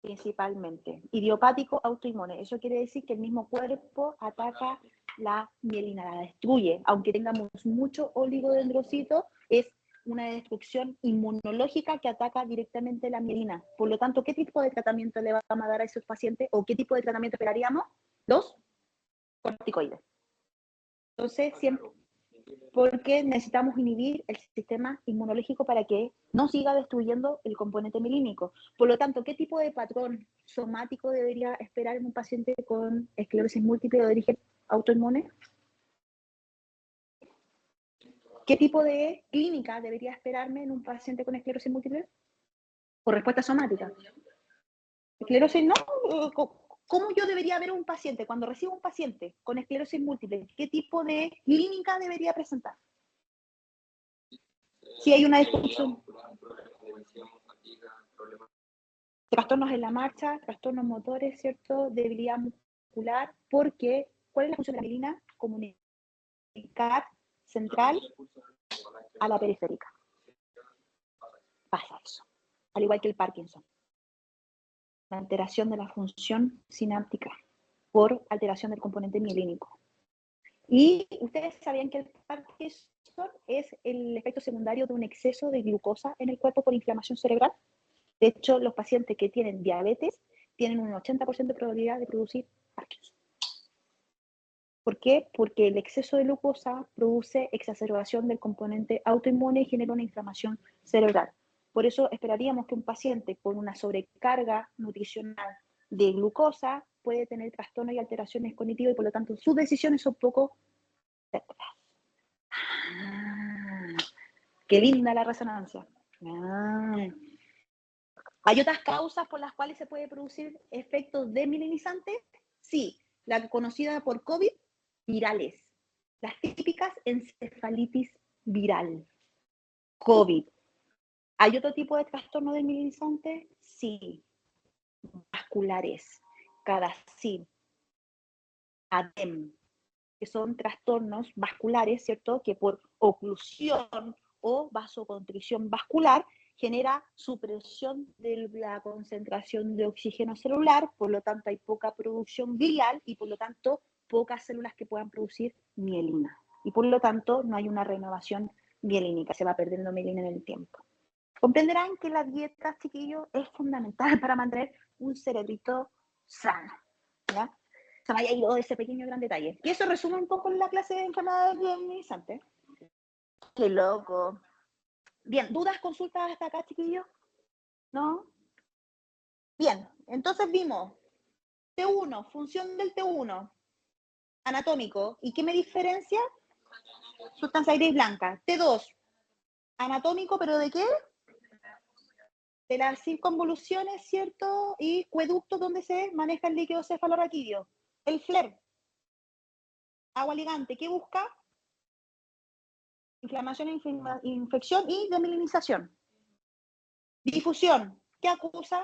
principalmente. Idiopático, autoinmune. Eso quiere decir que el mismo cuerpo ataca la mielina, la destruye. Aunque tengamos mucho oligodendrocito, es una destrucción inmunológica que ataca directamente la mielina. Por lo tanto, ¿qué tipo de tratamiento le vamos a dar a esos pacientes o qué tipo de tratamiento esperaríamos? Los corticoides. Entonces, siempre, porque necesitamos inhibir el sistema inmunológico para que no siga destruyendo el componente mielínico. Por lo tanto, ¿qué tipo de patrón somático debería esperar en un paciente con esclerosis múltiple de origen autoinmune? ¿Qué tipo de clínica debería esperarme en un paciente con esclerosis múltiple? Por respuesta somática. Esclerosis no. ¿Cómo yo debería ver un paciente cuando recibo un paciente con esclerosis múltiple? ¿Qué tipo de clínica debería presentar? Si hay una destrucción. Trastornos en la marcha, trastornos motores, ¿cierto? Debilidad muscular, porque ¿cuál es la función de la mielina? Comunicar central a la periférica. Pasa eso. Al igual que el Parkinson. La alteración de la función sináptica por alteración del componente mielínico. Y ustedes sabían que el Parkinson es el efecto secundario de un exceso de glucosa en el cuerpo por inflamación cerebral. De hecho, los pacientes que tienen diabetes tienen un 80% de probabilidad de producir Parkinson. ¿Por qué? Porque el exceso de glucosa produce exacerbación del componente autoinmune y genera una inflamación cerebral. Por eso esperaríamos que un paciente con una sobrecarga nutricional de glucosa puede tener trastornos y alteraciones cognitivas y por lo tanto sus decisiones son poco certeras. Qué linda la resonancia. ¿Hay otras causas por las cuales se puede producir efectos desmielinizantes? Sí, la conocida por COVID, virales. Las típicas encefalitis viral. COVID. ¿Hay otro tipo de trastorno desmielinizante? Sí. Vasculares, CADASIL, ADEM, que son trastornos vasculares, ¿cierto? Que por oclusión o vasoconstricción vascular genera supresión de la concentración de oxígeno celular, por lo tanto hay poca producción glial y por lo tanto pocas células que puedan producir mielina. Y por lo tanto no hay una renovación mielínica, se va perdiendo mielina en el tiempo. Comprenderán que la dieta, chiquillos, es fundamental para mantener un cerebrito sano, ¿ya? Se me haya ido ese pequeño gran detalle. Y eso resume un poco la clase de enfermedades desmielinizantes. ¡Qué loco! Bien, ¿dudas, consultas hasta acá, chiquillos? ¿No? Bien, entonces vimos T1, función del T1, anatómico. ¿Y qué me diferencia? Sustancia gris blanca. T2, anatómico, ¿pero de qué? De las circunvoluciones, ¿cierto? Y acueductos donde se maneja el líquido cefalorraquídeo. El FLER, agua ligante, ¿qué busca? Inflamación, infección y desmielinización. Difusión, ¿qué acusa?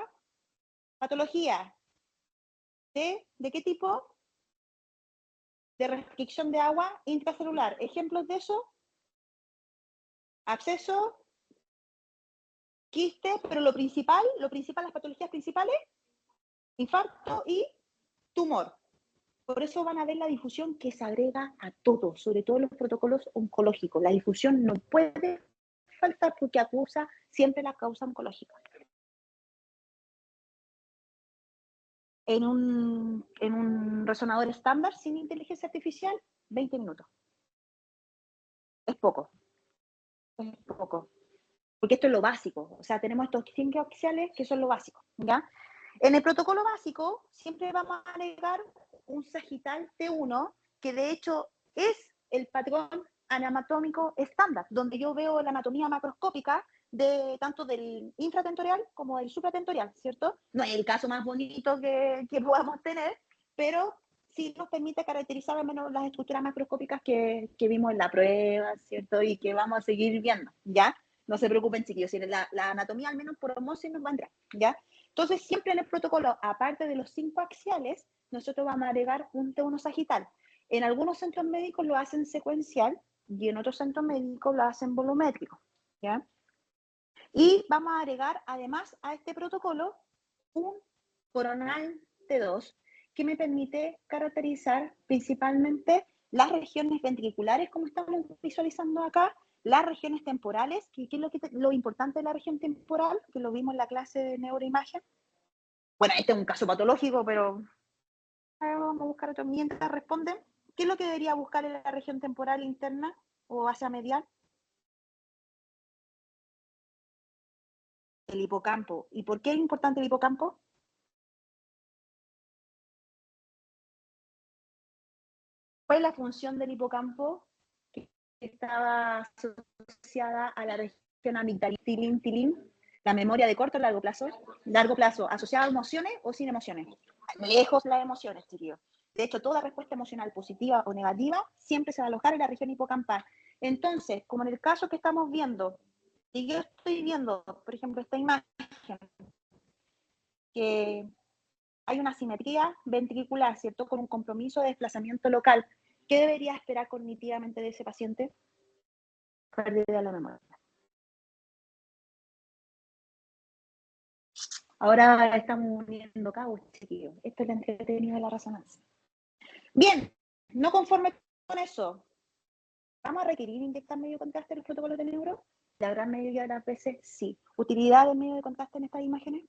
Patología. ¿De qué tipo? De restricción de agua intracelular. ¿Ejemplos de eso? Absceso, quiste, pero lo principal, las patologías principales, infarto y tumor. Por eso van a ver la difusión que se agrega a todo, sobre todo los protocolos oncológicos. La difusión no puede faltar porque acusa siempre la causa oncológica. En un resonador estándar sin inteligencia artificial, 20 minutos. Es poco. Es poco. Porque esto es lo básico. O sea, tenemos estos 5 axiales que son lo básico, ¿ya? En el protocolo básico siempre vamos a agregar un sagital T1, que de hecho es el patrón anatómico estándar, donde yo veo la anatomía macroscópica de tanto del infratentorial como del supratentorial, ¿cierto? No es el caso más bonito que podamos tener, pero sí nos permite caracterizar al menos las estructuras macroscópicas que vimos en la prueba, ¿cierto? Y que vamos a seguir viendo, ¿ya? No se preocupen, chiquillos, si la anatomía al menos por osmosis nos va a entrar, ¿ya? Entonces, siempre en el protocolo, aparte de los 5 axiales, nosotros vamos a agregar un T1 sagital. En algunos centros médicos lo hacen secuencial y en otros centros médicos lo hacen volumétrico, ¿ya? Y vamos a agregar, además, a este protocolo un coronal T2 que me permite caracterizar principalmente las regiones ventriculares, como estamos visualizando acá, las regiones temporales, que es lo importante de la región temporal, que lo vimos en la clase de neuroimagen. Bueno, este es un caso patológico, pero vamos a buscar otro. Mientras responden, ¿qué es lo que debería buscar en la región temporal interna o hacia medial? El hipocampo. ¿Y por qué es importante el hipocampo? ¿Cuál es la función del hipocampo? Que estaba asociada a la región amigdala, tilín, la memoria de corto o largo plazo, asociada a emociones o sin emociones. Lejos las emociones, chiquillos. De hecho, toda respuesta emocional positiva o negativa siempre se va a alojar en la región hipocampal. Entonces, como en el caso que estamos viendo, si yo estoy viendo, por ejemplo, esta imagen, que hay una simetría ventricular, ¿cierto? Con un compromiso de desplazamiento local. ¿Qué debería esperar cognitivamente de ese paciente? Pérdida de la memoria. Ahora estamos uniendo cabos, chiquillos. Esto es lo entretenido de la resonancia. Bien, no conforme con eso, ¿vamos a requerir inyectar medio de contraste en los protocolos de neuro? La gran mayoría de las veces sí. ¿Utilidad del medio de contraste en estas imágenes?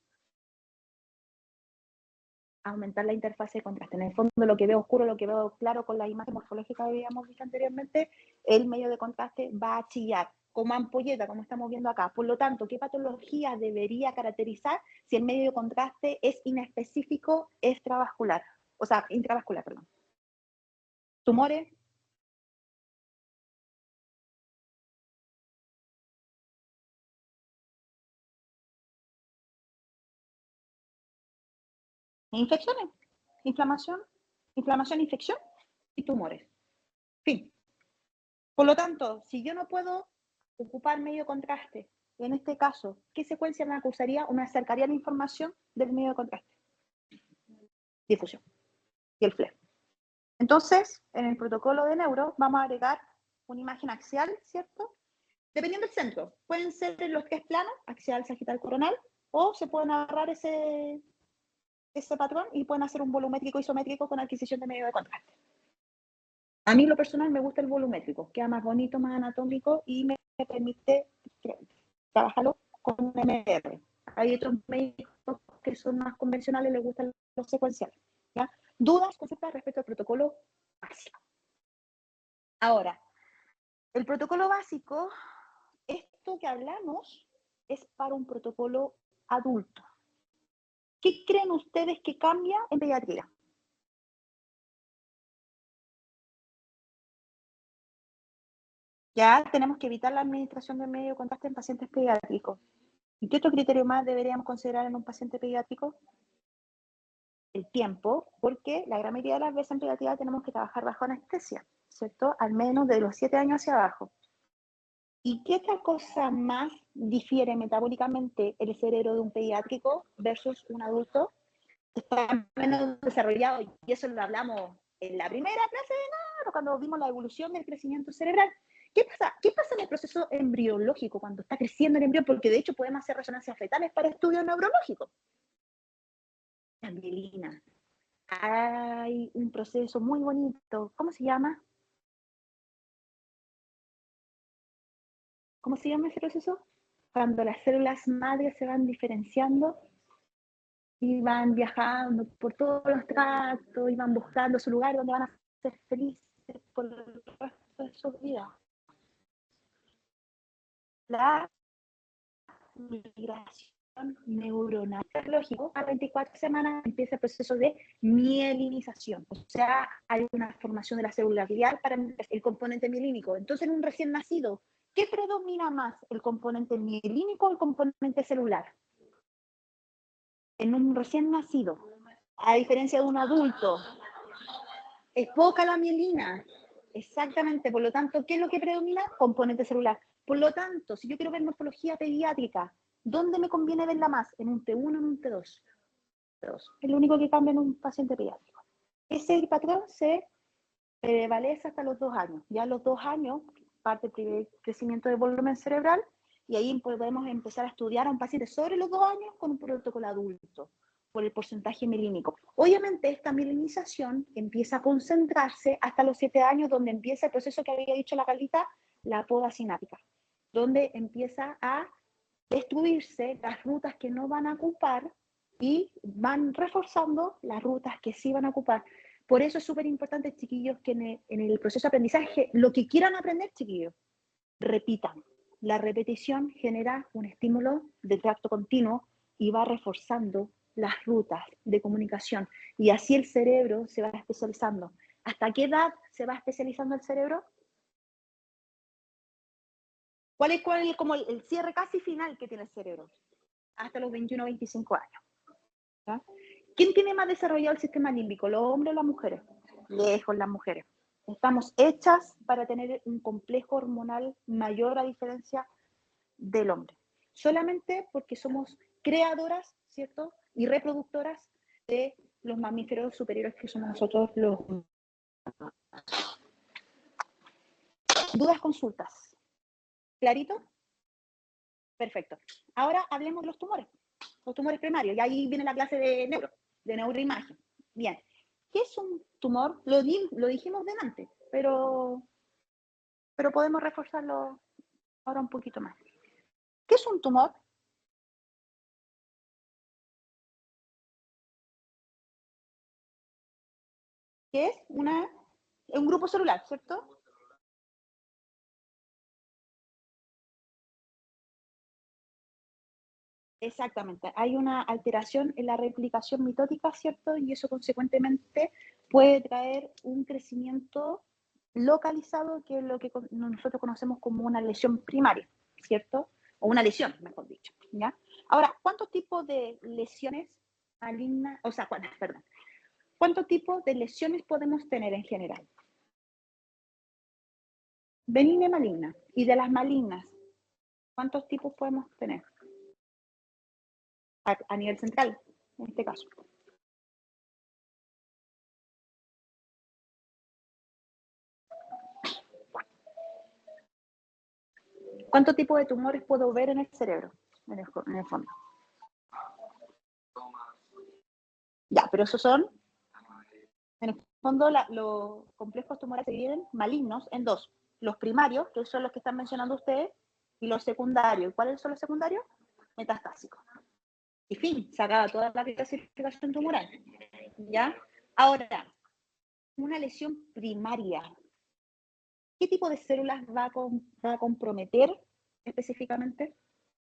Aumentar la interfase de contraste. En el fondo, lo que veo oscuro, lo que veo claro con la imagen morfológica que habíamos visto anteriormente, el medio de contraste va a chillar, como ampolleta, como estamos viendo acá. Por lo tanto, ¿qué patología debería caracterizar si el medio de contraste es inespecífico extravascular? O sea, intravascular, perdón. Tumores, infecciones, inflamación, infección y tumores. Fin. Por lo tanto, si yo no puedo ocupar medio de contraste, en este caso, ¿qué secuencia me acusaría o me acercaría la información del medio de contraste? Difusión y el FLE. Entonces, en el protocolo de neuro vamos a agregar una imagen axial, ¿cierto? Dependiendo del centro. Pueden ser en los tres planos, axial, sagital, coronal, o se pueden agarrar ese patrón y pueden hacer un volumétrico isométrico con adquisición de medio de contraste. A mí, lo personal, me gusta el volumétrico, queda más bonito, más anatómico y me permite trabajarlo con MR. Hay otros médicos que son más convencionales, les gustan los secuenciales. ¿Ya? ¿Dudas, consultas respecto al protocolo básico? Ahora, el protocolo básico, esto que hablamos, es para un protocolo adulto. ¿Qué creen ustedes que cambia en pediatría? Ya tenemos que evitar la administración de medio de contraste en pacientes pediátricos. ¿Y qué otro criterio más deberíamos considerar en un paciente pediátrico? El tiempo, porque la gran mayoría de las veces en pediatría tenemos que trabajar bajo anestesia, ¿cierto? Al menos de los 7 años hacia abajo. ¿Y qué otra cosa más difiere metabólicamente el cerebro de un pediátrico versus un adulto? Está menos desarrollado, y eso lo hablamos en la primera clase de neuro, cuando vimos la evolución del crecimiento cerebral. ¿Qué pasa en el proceso embriológico cuando está creciendo el embrión? Porque de hecho podemos hacer resonancias fetales para estudios neurológicos. La mielina. Hay un proceso muy bonito. ¿Cómo se llama? ¿Cómo se llama ese proceso? Cuando las células madres se van diferenciando y van viajando por todos los tractos y van buscando su lugar donde van a ser felices por el resto de sus vidas. La migración neuronal. Lógico, a 24 semanas empieza el proceso de mielinización, o sea, hay una formación de la célula glial para el componente mielínico. Entonces, en un recién nacido, ¿qué predomina más, el componente mielínico o el componente celular? En un recién nacido, a diferencia de un adulto, es poca la mielina. Exactamente, por lo tanto, ¿qué es lo que predomina? Componente celular. Por lo tanto, si yo quiero ver morfología pediátrica, ¿dónde me conviene verla más? ¿En un T1 o en un T2? Es lo único que cambia en un paciente pediátrico. Ese patrón se prevalece hasta los 2 años. Ya a los 2 años parte el primer crecimiento de volumen cerebral y ahí podemos empezar a estudiar a un paciente sobre los 2 años con un protocolo adulto por el porcentaje mielínico. Obviamente esta mielinización empieza a concentrarse hasta los 7 años, donde empieza el proceso que había dicho la Carlita, la poda sináptica, donde empieza a destruirse las rutas que no van a ocupar y van reforzando las rutas que sí van a ocupar. Por eso es súper importante, chiquillos, que en el proceso de aprendizaje, lo que quieran aprender, chiquillos, repitan. La repetición genera un estímulo de tracto continuo y va reforzando las rutas de comunicación. Y así el cerebro se va especializando. ¿Hasta qué edad se va especializando el cerebro? ¿Cuál es como el cierre casi final que tiene el cerebro? Hasta los 21 o 25 años. ¿Ya? ¿Quién tiene más desarrollado el sistema límbico, los hombres o las mujeres? Lejos las mujeres. Estamos hechas para tener un complejo hormonal mayor a diferencia del hombre. Solamente porque somos creadoras, ¿cierto?, y reproductoras de los mamíferos superiores que somos nosotros los... ¿Dudas, consultas? ¿Clarito? Perfecto. Ahora hablemos de los tumores primarios, y ahí viene la clase de neuroimagen. Bien, ¿qué es un tumor? Lo dijimos delante, pero podemos reforzarlo ahora un poquito más. ¿Qué es un tumor? ¿Qué es? Un grupo celular, ¿cierto? Exactamente. Hay una alteración en la replicación mitótica, ¿cierto? Y eso consecuentemente puede traer un crecimiento localizado, que es lo que nosotros conocemos como una lesión primaria, ¿cierto? O una lesión, mejor dicho, ¿ya? Ahora, ¿cuántos tipos de lesiones malignas, o sea, perdón, cuántos tipos de lesiones podemos tener en general? Benigna y maligna. Y de las malignas, ¿cuántos tipos podemos tener? A nivel central, en este caso. ¿Cuántos tipos de tumores puedo ver en el cerebro? En el fondo. Ya, pero esos son, en el fondo, los complejos tumorales se dividen malignos en dos. Los primarios, que son los que están mencionando ustedes, y los secundarios. ¿Cuáles son los secundarios? Metastásicos. Y fin, se acaba toda la clasificación tumoral. ¿Ya? Ahora, una lesión primaria. ¿Qué tipo de células va a comprometer específicamente?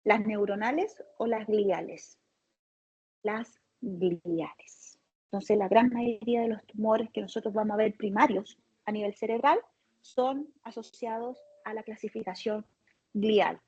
¿Las neuronales o las gliales? Las gliales. Entonces, la gran mayoría de los tumores que nosotros vamos a ver primarios a nivel cerebral son asociados a la clasificación glial.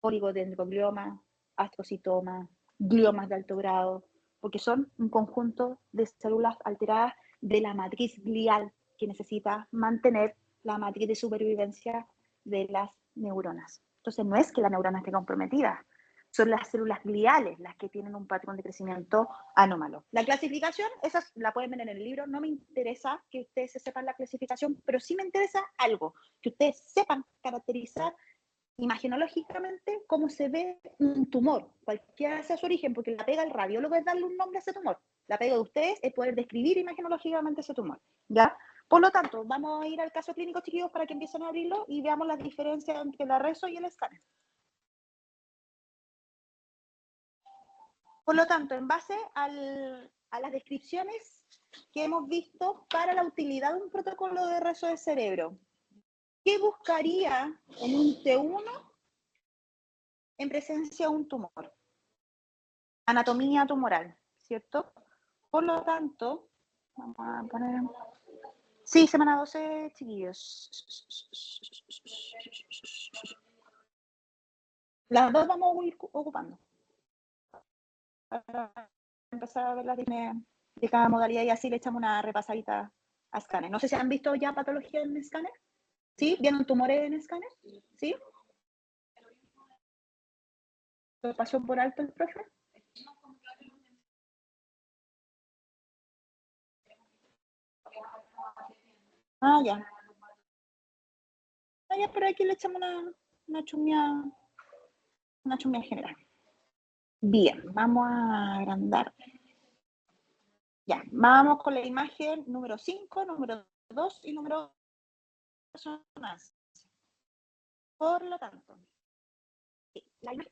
Oligodendroglioma, astrocitoma, gliomas de alto grado, porque son un conjunto de células alteradas de la matriz glial que necesita mantener la matriz de supervivencia de las neuronas. Entonces, no es que la neurona esté comprometida, son las células gliales las que tienen un patrón de crecimiento anómalo. La clasificación, esa la pueden ver en el libro, no me interesa que ustedes se sepan la clasificación, pero sí me interesa algo, que ustedes sepan caracterizar imagenológicamente cómo se ve un tumor, cualquiera sea su origen, porque la pega del radiólogo es darle un nombre a ese tumor. La pega de ustedes es poder describir imagenológicamente ese tumor, ¿ya? Por lo tanto, vamos a ir al caso clínico, chiquillos, para que empiecen a abrirlo y veamos las diferencias entre la reso y el escáner. Por lo tanto, en base a las descripciones que hemos visto para la utilidad de un protocolo de rezo de cerebro, ¿qué buscaría en un T1 en presencia de un tumor? Anatomía tumoral, ¿cierto? Por lo tanto, vamos a poner... Sí, semana 12, chiquillos. Las dos vamos a ir ocupando. Para empezar a ver las de cada modalidad y así le echamos una repasadita a escáner. No sé si han visto ya patología en escáner. ¿Sí? ¿Vieron tumores en escáner? ¿Sí? ¿Lo pasó por alto el profe? Ah, ya. Ah, ya, pero aquí le echamos una chumia general. Bien, vamos a agrandar. Ya, vamos con la imagen número 5, número 2 y número más. Por lo tanto, la imagen...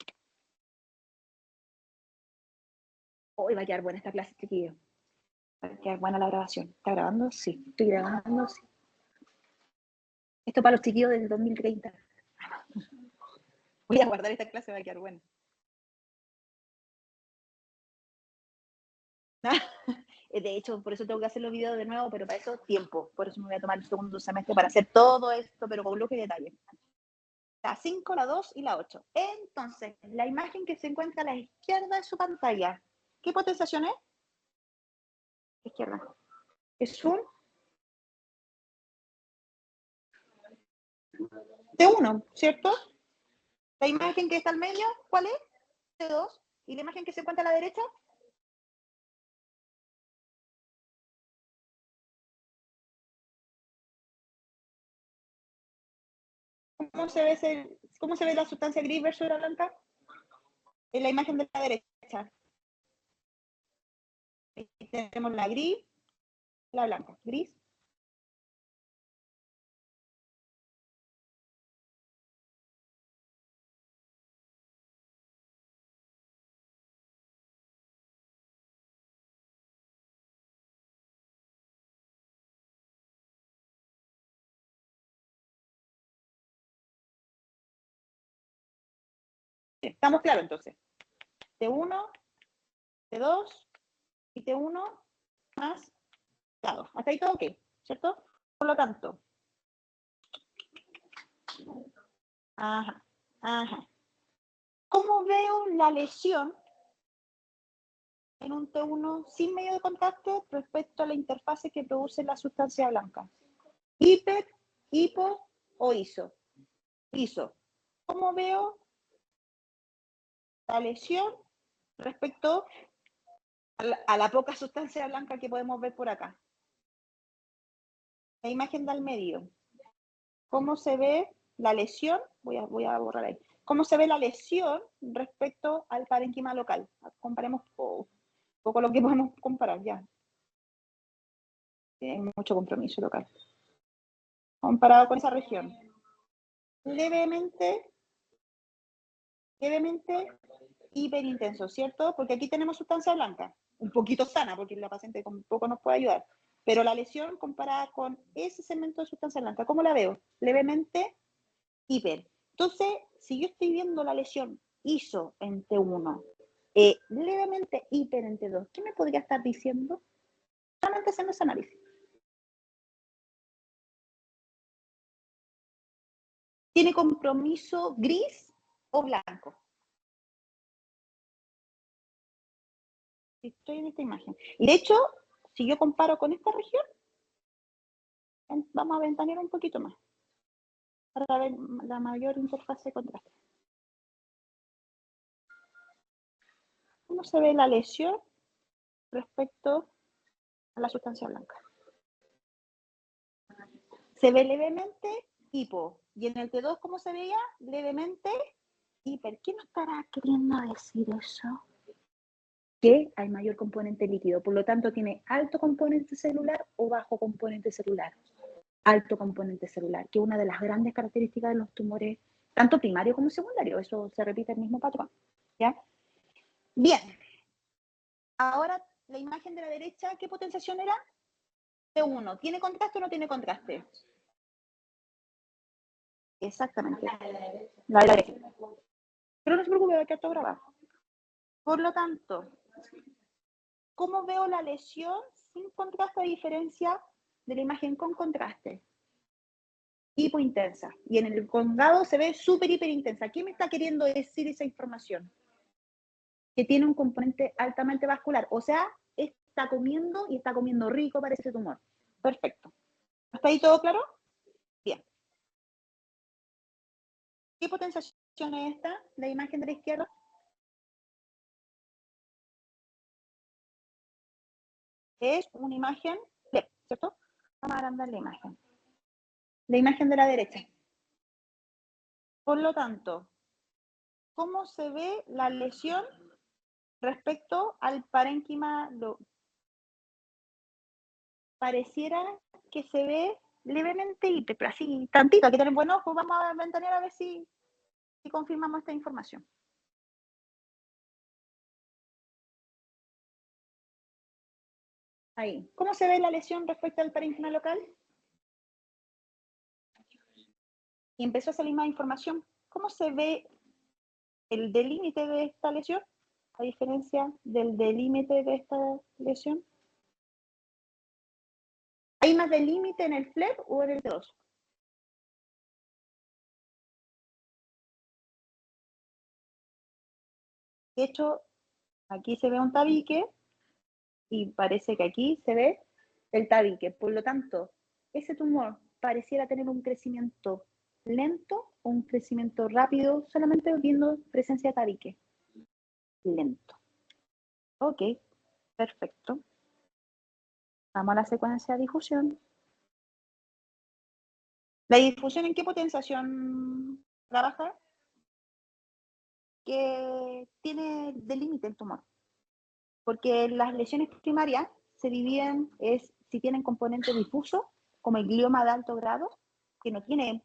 Hoy va a quedar buena esta clase, chiquillo. Va a quedar buena la grabación. ¿Está grabando? Sí. Estoy grabando, sí. Esto para los chiquillos del 2030. Voy a guardar esta clase, va a quedar buena. De hecho, por eso tengo que hacer los videos de nuevo, pero para eso tiempo. Por eso me voy a tomar el segundo semestre para hacer todo esto, pero con lujo y detalle. La 5, la 2 y la 8. Entonces, la imagen que se encuentra a la izquierda de su pantalla, ¿qué potenciación es? Izquierda. Es un T1, ¿cierto? La imagen que está al medio, ¿cuál es? T2. ¿Y la imagen que se encuentra a la derecha? cómo se ve la sustancia gris versus la blanca? En la imagen de la derecha. Aquí tenemos la gris, la blanca. Gris. Estamos claros entonces. T1, T2 y T1 más lado. Hasta ahí todo ok, ¿cierto? Por lo tanto, ajá, ajá. ¿Cómo veo la lesión en un T1 sin medio de contacto respecto a la interfase que produce la sustancia blanca? Hiper, hipo o iso. Iso. ¿Cómo veo la lesión respecto a la poca sustancia blanca que podemos ver por acá? La imagen del medio. ¿Cómo se ve la lesión? Voy a borrar ahí. ¿Cómo se ve la lesión respecto al parénquima local? Comparemos un poco lo que podemos comparar ya. Hay mucho compromiso local. Comparado con esa región. Levemente hiperintenso, ¿cierto? Porque aquí tenemos sustancia blanca, un poquito sana, porque la paciente con poco nos puede ayudar. Pero la lesión comparada con ese segmento de sustancia blanca, ¿cómo la veo? Levemente hiper. Entonces, si yo estoy viendo la lesión ISO en T1, levemente hiper en T2, ¿qué me podría estar diciendo? Solamente haciendo ese análisis. ¿Tiene compromiso gris o blanco? Estoy en esta imagen. Y de hecho, si yo comparo con esta región, vamos a ventanear un poquito más para ver la mayor interfaz de contraste. ¿Cómo se ve la lesión respecto a la sustancia blanca? Se ve levemente hipo. Y en el T2, ¿cómo se veía? Levemente hiper. ¿Qué nos estará queriendo decir eso? Que hay mayor componente líquido. Por lo tanto, tiene alto componente celular o bajo componente celular. Alto componente celular, que es una de las grandes características de los tumores, tanto primarios como secundarios. Eso se repite el mismo patrón. ¿Ya? Bien. Ahora, la imagen de la derecha, ¿qué potenciación era? T1. ¿Tiene contraste o no tiene contraste? Exactamente. La de la derecha. Pero no se preocupe, que esto grabado. Por lo tanto, ¿cómo veo la lesión sin contraste a diferencia de la imagen con contraste? Hipointensa. Y en el colgado se ve súper hiperintensa. ¿Qué me está queriendo decir esa información? Que tiene un componente altamente vascular. O sea, está comiendo y está comiendo rico para ese tumor. Perfecto. ¿Hasta ahí todo claro? Bien. ¿Qué potenciación es esta? La imagen de la izquierda. Es una imagen, ¿cierto? Vamos a agrandar la imagen. La imagen de la derecha. Por lo tanto, ¿cómo se ve la lesión respecto al parénquima? Pareciera que se ve levemente hiper, pero así, tantito, hay que tener buen ojo, vamos a ventanear a ver si confirmamos esta información. Ahí. ¿Cómo se ve la lesión respecto al parénquima local? Y empezó a salir más información. ¿Cómo se ve el delímite de esta lesión? A diferencia del delímite de esta lesión. ¿Hay más delímite en el FLEB o en el T2? De hecho, aquí se ve un tabique y parece que aquí se ve el tabique. Por lo tanto, ese tumor pareciera tener un crecimiento lento o un crecimiento rápido solamente viendo presencia de tabique. Lento. Ok, perfecto. Vamos a la secuencia de difusión. ¿La difusión en qué potenciación trabaja? Que tiene de límite el tumor. Porque las lesiones primarias se dividen, si tienen componente difuso, como el glioma de alto grado, que no tiene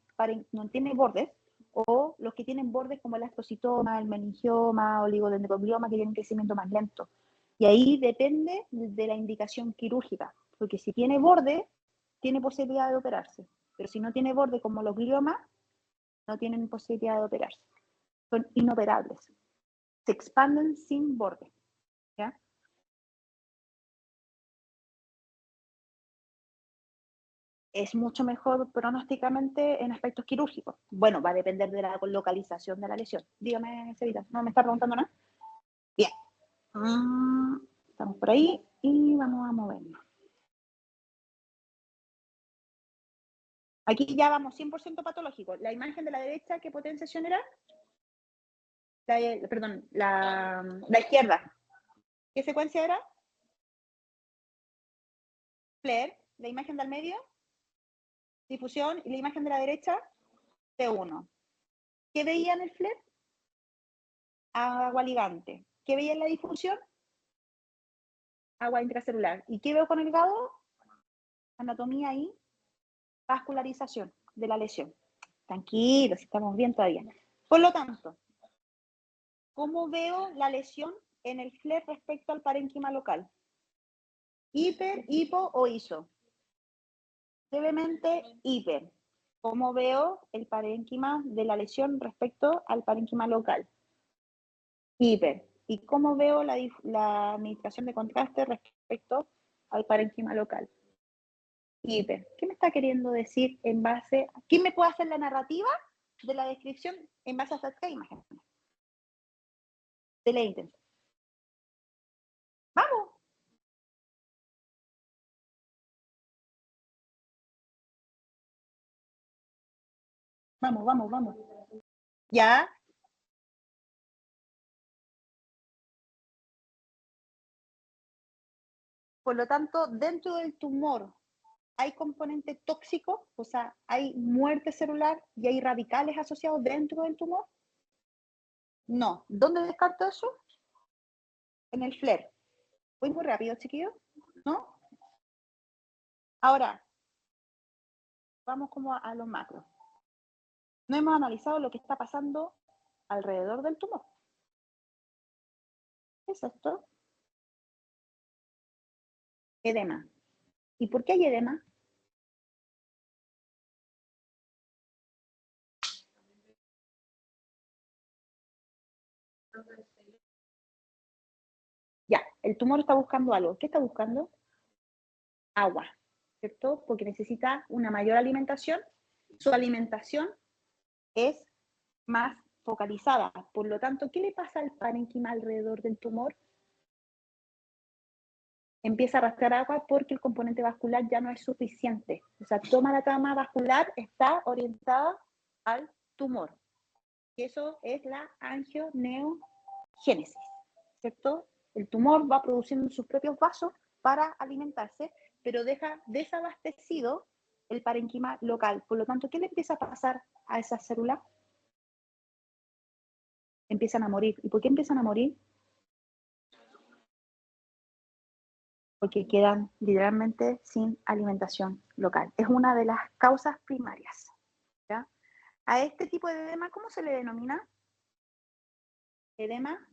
bordes, o los que tienen bordes como el astrocytoma, el meningioma, oligodendroglioma, que tienen crecimiento más lento. Y ahí depende de la indicación quirúrgica, porque si tiene borde, tiene posibilidad de operarse. Pero si no tiene borde como los gliomas, no tienen posibilidad de operarse. Son inoperables. Se expanden sin borde. ¿Ya? Es mucho mejor pronósticamente en aspectos quirúrgicos. Bueno, va a depender de la localización de la lesión. Dígame, Sevita, ¿no me está preguntando nada? Bien. Estamos por ahí y vamos a movernos. Aquí ya vamos 100% patológico. La imagen de la derecha, ¿qué potenciación era? Perdón, la izquierda. ¿Qué secuencia era? Flare. La imagen del medio, difusión. Y la imagen de la derecha, T1. ¿Qué veía en el flare? Agua ligante. ¿Qué veía en la difusión? Agua intracelular. ¿Y qué veo con el GADO? Anatomía y vascularización de la lesión. Tranquilos, estamos bien todavía. Por lo tanto, ¿cómo veo la lesión en el FLEP respecto al parénquima local? ¿Hiper, hipo o iso? Levemente hiper. ¿Cómo veo el parénquima de la lesión respecto al parénquima local? Hiper. ¿Y cómo veo la administración de contraste respecto al parénquima local? Hiper. ¿Qué me está queriendo decir en base a... ¿Quién me puede hacer la narrativa de la descripción en base a estas imágenes? Deleiten. Vamos, vamos, vamos, vamos. Ya, por lo tanto, dentro del tumor hay componente tóxico, o sea, hay muerte celular y hay radicales asociados dentro del tumor. No. ¿Dónde descarto eso? En el FLAIR. Voy muy rápido, chiquillos, ¿no? Ahora, vamos como a lo macro. No hemos analizado lo que está pasando alrededor del tumor. ¿Qué es esto? Edema. ¿Y por qué hay edema? Ya, el tumor está buscando algo. ¿Qué está buscando? Agua, ¿cierto? Porque necesita una mayor alimentación. Su alimentación es más focalizada. Por lo tanto, ¿qué le pasa al parénquima alrededor del tumor? Empieza a arrastrar agua porque el componente vascular ya no es suficiente. O sea, toda la trama vascular está orientada al tumor. Y eso es la angioneogénesis, ¿cierto? El tumor va produciendo sus propios vasos para alimentarse, pero deja desabastecido el parénquima local. Por lo tanto, ¿qué le empieza a pasar a esas células? Empiezan a morir. ¿Y por qué empiezan a morir? Porque quedan literalmente sin alimentación local. Es una de las causas primarias. ¿Ya? A este tipo de edema, ¿cómo se le denomina? Edema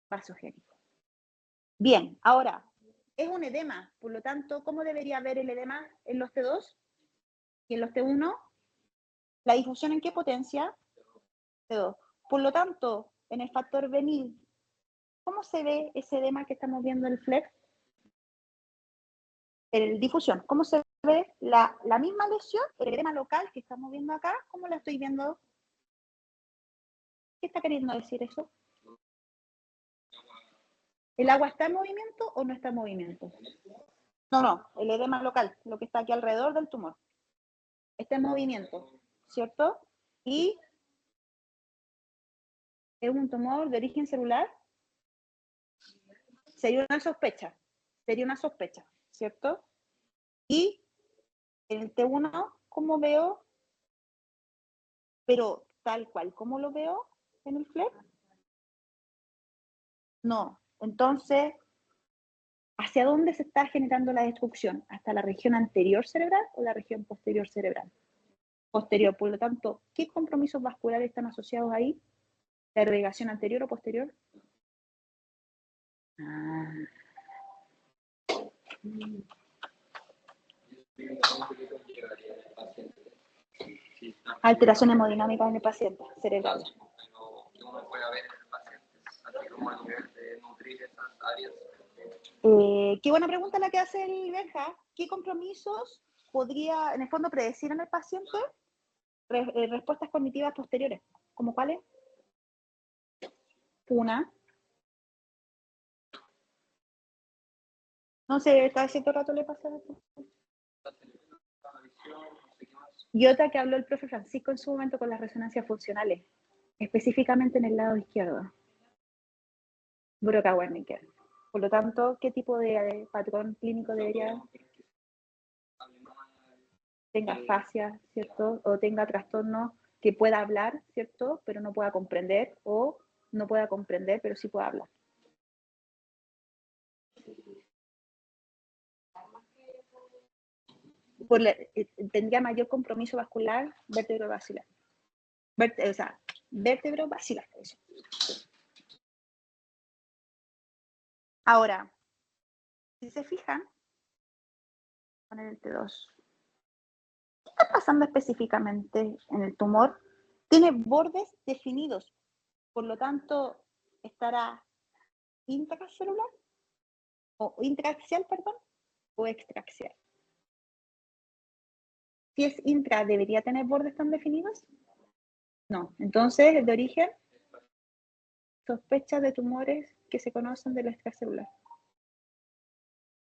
vasogénico. Bien, ahora, es un edema, por lo tanto, ¿cómo debería ver el edema en los T2 y en los T1? ¿La difusión en qué potencia? T2. Por lo tanto, en el factor venil, ¿cómo se ve ese edema que estamos viendo en el FLEX? El difusión, ¿cómo se ve la misma lesión, el edema local que estamos viendo acá? ¿Cómo la estoy viendo? ¿Qué está queriendo decir eso? ¿El agua está en movimiento o no está en movimiento? No, no, el edema local, lo que está aquí alrededor del tumor. Está en movimiento, ¿cierto? Y es un tumor de origen celular. Sería una sospecha, ¿cierto? Y en el T1, ¿cómo veo Pero tal cual, ¿cómo lo veo en el FLEP? No. Entonces, ¿hacia dónde se está generando la destrucción? ¿Hasta la región anterior cerebral o la región posterior cerebral? Posterior. Por lo tanto, ¿qué compromisos vasculares están asociados ahí? ¿La irrigación anterior o posterior? Ah. Alteración hemodinámica en el paciente cerebral. Qué buena pregunta la que hace el Benja. ¿Qué compromisos podría, en el fondo, predecir en el paciente? Respuestas cognitivas posteriores. ¿Cómo cuáles? Una. No sé, cada cierto rato le pasa esto. Y otra que habló el profe Francisco en su momento con las resonancias funcionales, específicamente en el lado izquierdo. Broca Wernicke. Por lo tanto, ¿qué tipo de patrón clínico debería tenga fascia, ¿cierto? O tenga trastorno que pueda hablar, ¿cierto? Pero no pueda comprender, o no pueda comprender, pero sí pueda hablar. Tendría mayor compromiso vascular vértebro-basilar. O sea, vértebro-basilar. Ahora, si se fijan, poner el T2. ¿Qué está pasando específicamente en el tumor? Tiene bordes definidos, por lo tanto, estará intracelular, o intraaxial, perdón, o extraaxial. Si es intra, ¿debería tener bordes tan definidos? No. Entonces, de origen, sospecha de tumores que se conocen del extracelular.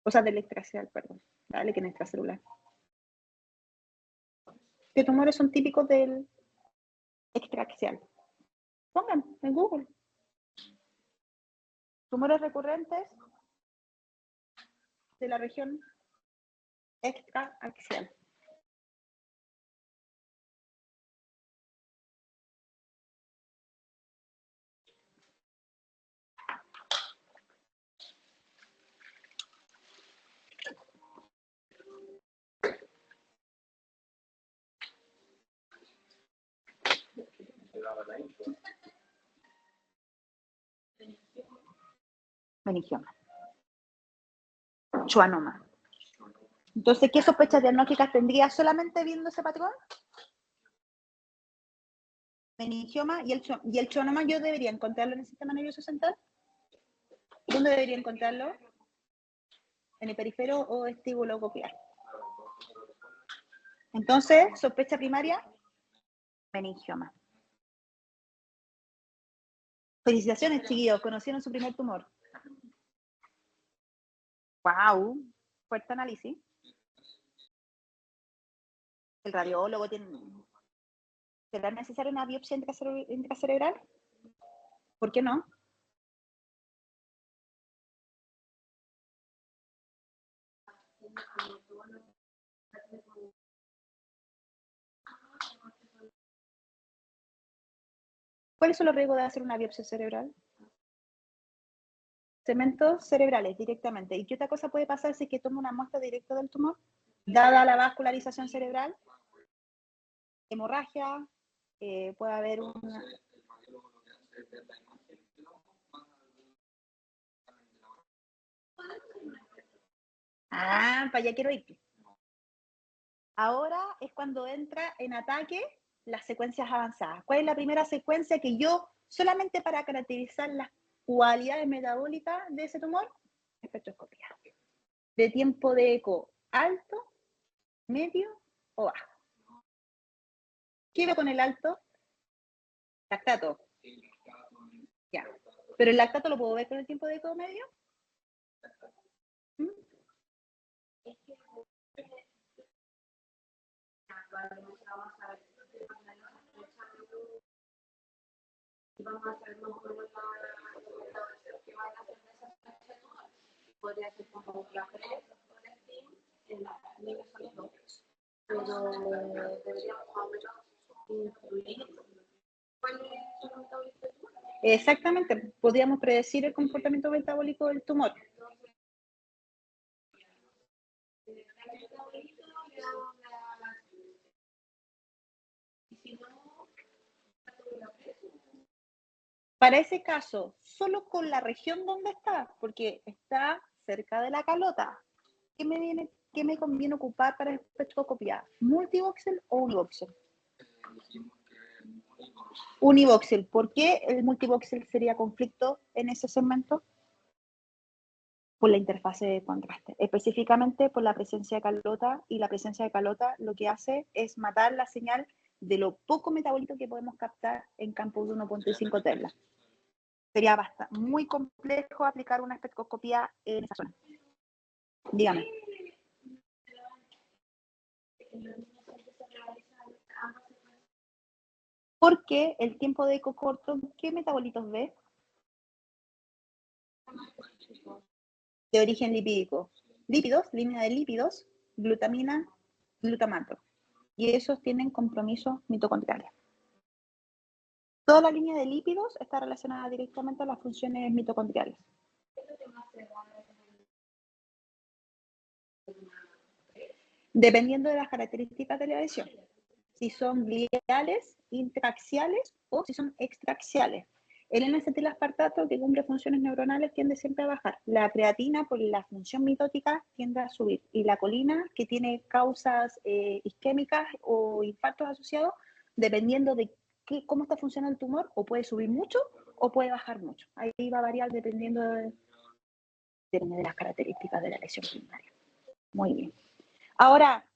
O sea, del extraaxial, perdón. Dale, que en extracelular. ¿Qué tumores son típicos del extraaxial? Pongan en Google. Tumores recurrentes de la región extraaxial. Meningioma. Schwannoma. Entonces, ¿qué sospechas diagnósticas tendría solamente viendo ese patrón? Meningioma y el schwannoma yo debería encontrarlo en el sistema nervioso central. ¿Dónde debería encontrarlo? ¿En el perifero o vestíbulo coclear? Entonces, sospecha primaria, meningioma. Felicitaciones, chiquillos, conocieron su primer tumor. ¡Wow! Fuerte análisis. El radiólogo tiene... ¿Será necesaria una biopsia intracerebral? ¿Por qué no? ¿Cuáles son los riesgos de hacer una biopsia cerebral? Cementos cerebrales directamente. ¿Y qué otra cosa puede pasar si es que toma una muestra directa del tumor? Dada la vascularización cerebral, hemorragia, puede haber una... Ah, para allá quiero ir. Ahora es cuando entra en ataque las secuencias avanzadas. ¿Cuál es la primera secuencia que yo, solamente para caracterizar las cualidades metabólicas de ese tumor? Espectroscopía. De tiempo de eco alto, medio o bajo. ¿Qué veo con el alto? Lactato. Ya. ¿Pero el lactato lo puedo ver con el tiempo de eco medio? ¿Mm? Vamos a hacer más o menos la que van a hacer de esa fecha. Podría ser como la pre en la niños son los pero deberíamos más o menos incluir Exactamente, podríamos predecir el comportamiento metabólico del tumor. Para ese caso, solo con la región donde está, porque está cerca de la calota, ¿qué me conviene ocupar para espectroscopía? ¿Multivoxel o univoxel? Univoxel. ¿Por qué el multivoxel sería conflicto en ese segmento? Por la interfase de contraste, específicamente por la presencia de calota, y la presencia de calota lo que hace es matar la señal de lo poco metabolito que podemos captar en campos de 1.5 Tesla. Sería muy complejo aplicar una espectroscopía en esa zona. Dígame. Porque el tiempo de eco corto, ¿qué metabolitos ve? De origen lipídico. Lípidos, línea de lípidos, glutamina, glutamato. Y esos tienen compromiso mitocondrial. Toda la línea de lípidos está relacionada directamente a las funciones mitocondriales. Dependiendo de las características de la lesión. Si son gliales, intraaxiales o si son extraaxiales. El N-acetilaspartato, que cumple funciones neuronales, tiende siempre a bajar. La creatina, por la función mitótica, tiende a subir. Y la colina, que tiene causas isquémicas o infartos asociados, dependiendo de cómo está funcionando el tumor, o puede subir mucho o puede bajar mucho. Ahí va a variar dependiendo de las características de la lesión primaria. Muy bien. Ahora,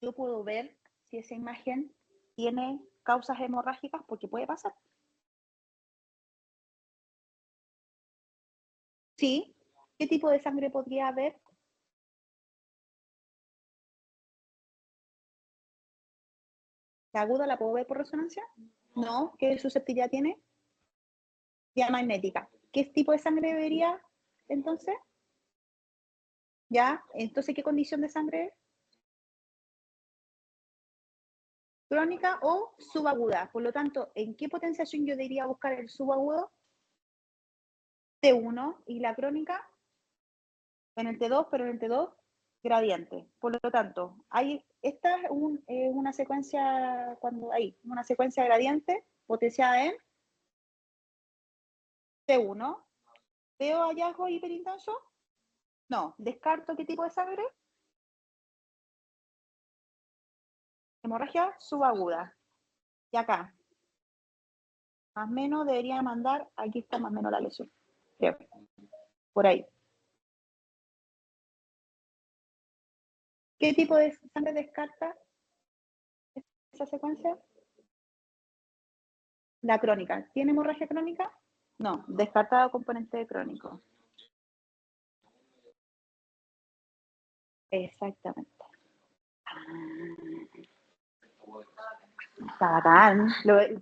yo puedo ver si esa imagen tiene causas hemorrágicas, porque puede pasar. Sí. ¿Qué tipo de sangre podría haber? ¿La aguda la puedo ver por resonancia? No. ¿Qué susceptibilidad tiene? Diamagnética. ¿Qué tipo de sangre debería entonces? ¿Ya? Entonces, ¿qué condición de sangre? Crónica o subaguda. Por lo tanto, ¿en qué potenciación yo debería buscar el subagudo? T1. ¿Y la crónica? En el T2, pero en el T2 gradiente. Por lo tanto, esta es una secuencia, una secuencia gradiente potenciada en T1. ¿Veo hallazgo hiperintenso? No. ¿Descarto qué tipo de sangre? Hemorragia subaguda. Y acá, más o menos debería mandar, aquí está más o menos la lesión. Creo. Por ahí. ¿Qué tipo de sangre descarta esa secuencia? La crónica. ¿Tiene hemorragia crónica? No. Descartado componente crónico. Exactamente. Está bacán.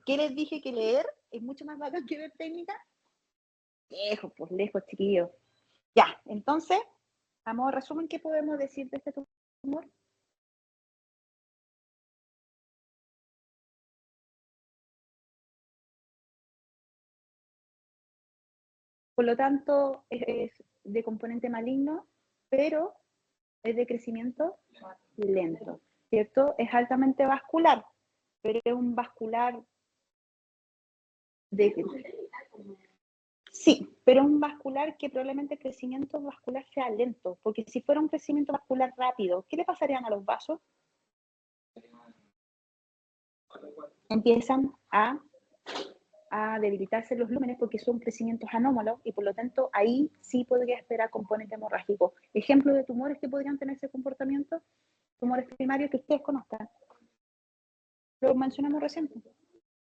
¿Qué les dije que leer es mucho más bacán que ver técnica? Lejos, pues lejos, chiquillos. Ya, entonces, a modo de resumen, ¿qué podemos decir de este tumor? Por lo tanto, es de componente maligno, pero es de crecimiento lento, ¿cierto? Es altamente vascular, pero es un vascular de... Sí, pero es un vascular que probablemente el crecimiento vascular sea lento, porque si fuera un crecimiento vascular rápido, ¿qué le pasarían a los vasos? Empiezan a debilitarse los lúmenes porque son crecimientos anómalos y por lo tanto ahí sí podría esperar componente hemorrágico. Ejemplo de tumores que podrían tener ese comportamiento, tumores primarios que ustedes conozcan. Lo mencionamos recién.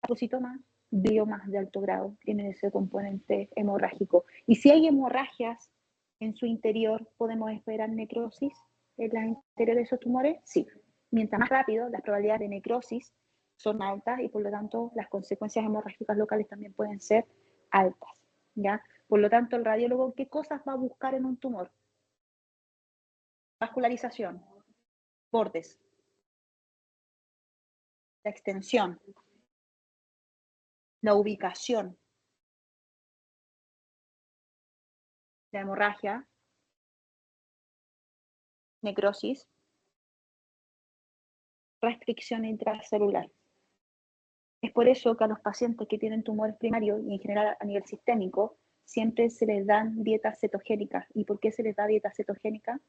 Apocitomas, gliomas de alto grado tienen ese componente hemorrágico. Y si hay hemorragias en su interior, ¿podemos esperar necrosis en la interior de esos tumores? Sí. Mientras más rápido, las probabilidades de necrosis son altas y por lo tanto las consecuencias hemorrágicas locales también pueden ser altas. ¿Ya? Por lo tanto, el radiólogo, ¿qué cosas va a buscar en un tumor? Vascularización, bordes, la extensión, la ubicación, la hemorragia, necrosis, restricción intracelular. Es por eso que a los pacientes que tienen tumores primarios y en general a nivel sistémico, siempre se les dan dietas cetogénicas. ¿Y por qué se les da dieta cetogénica?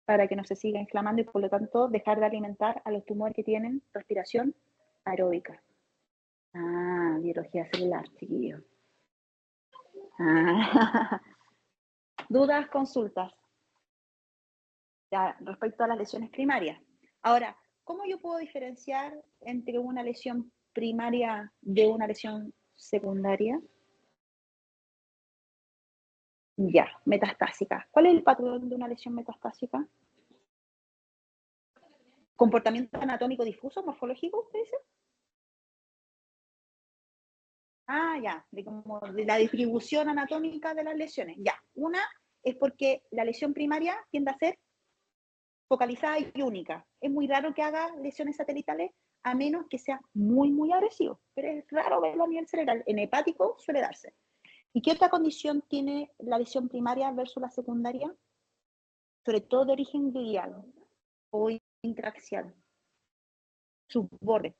Para que no se siga inflamando y por lo tanto dejar de alimentar a los tumores que tienen respiración aeróbica. Ah, biología celular, chiquillos. Ah. Dudas, consultas. Ya, respecto a las lesiones primarias. Ahora, ¿cómo yo puedo diferenciar entre una lesión primaria de una lesión secundaria? Ya, metastásica. ¿Cuál es el patrón de una lesión metastásica? ¿Comportamiento anatómico difuso, morfológico, usted dice? Ah, ya, de la distribución anatómica de las lesiones. Ya, una es porque la lesión primaria tiende a ser focalizada y única. Es muy raro que haga lesiones satelitales a menos que sea muy, muy agresivo. Pero es raro verlo a nivel cerebral. En hepático suele darse. ¿Y qué otra condición tiene la lesión primaria versus la secundaria? Sobre todo de origen glial o intraaxial. Sus bordes.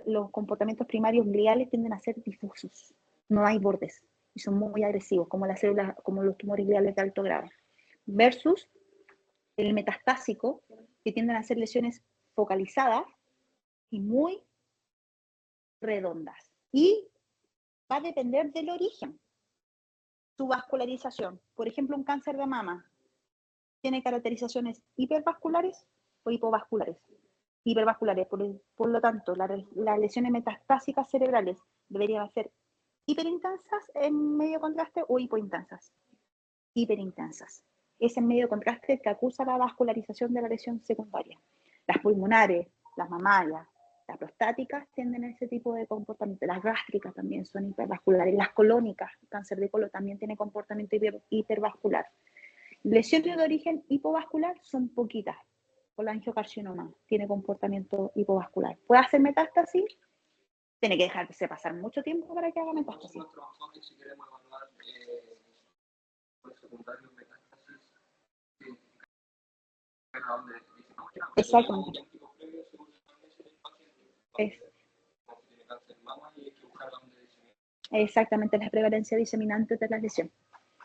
Los comportamientos primarios gliales tienden a ser difusos. No hay bordes y son muy agresivos, como las células, como los tumores gliales de alto grado. Versus el metastásico, que tienden a ser lesiones focalizadas y muy redondas. Y va a depender del origen. Su vascularización. Por ejemplo, un cáncer de mama tiene caracterizaciones hipervasculares o hipovasculares. Hipervasculares. Por lo tanto, las lesiones metastásicas cerebrales deberían ser hiperintensas en medio contraste o hipointensas. Hiperintensas. Es en medio contraste que acusa la vascularización de la lesión secundaria. Las pulmonares, las mamarias, las prostáticas tienden a ese tipo de comportamiento. Las gástricas también son hipervasculares. Las colónicas, el cáncer de colon también tiene comportamiento hipervascular. Lesiones de origen hipovascular son poquitas. Colangiocarcinoma tiene comportamiento hipovascular. ¿Puede hacer metástasis? Tiene que dejarse pasar mucho tiempo para que haga metástasis. Si queremos evaluar secundario metástasis, exactamente. Exactamente, la prevalencia diseminante de la lesión.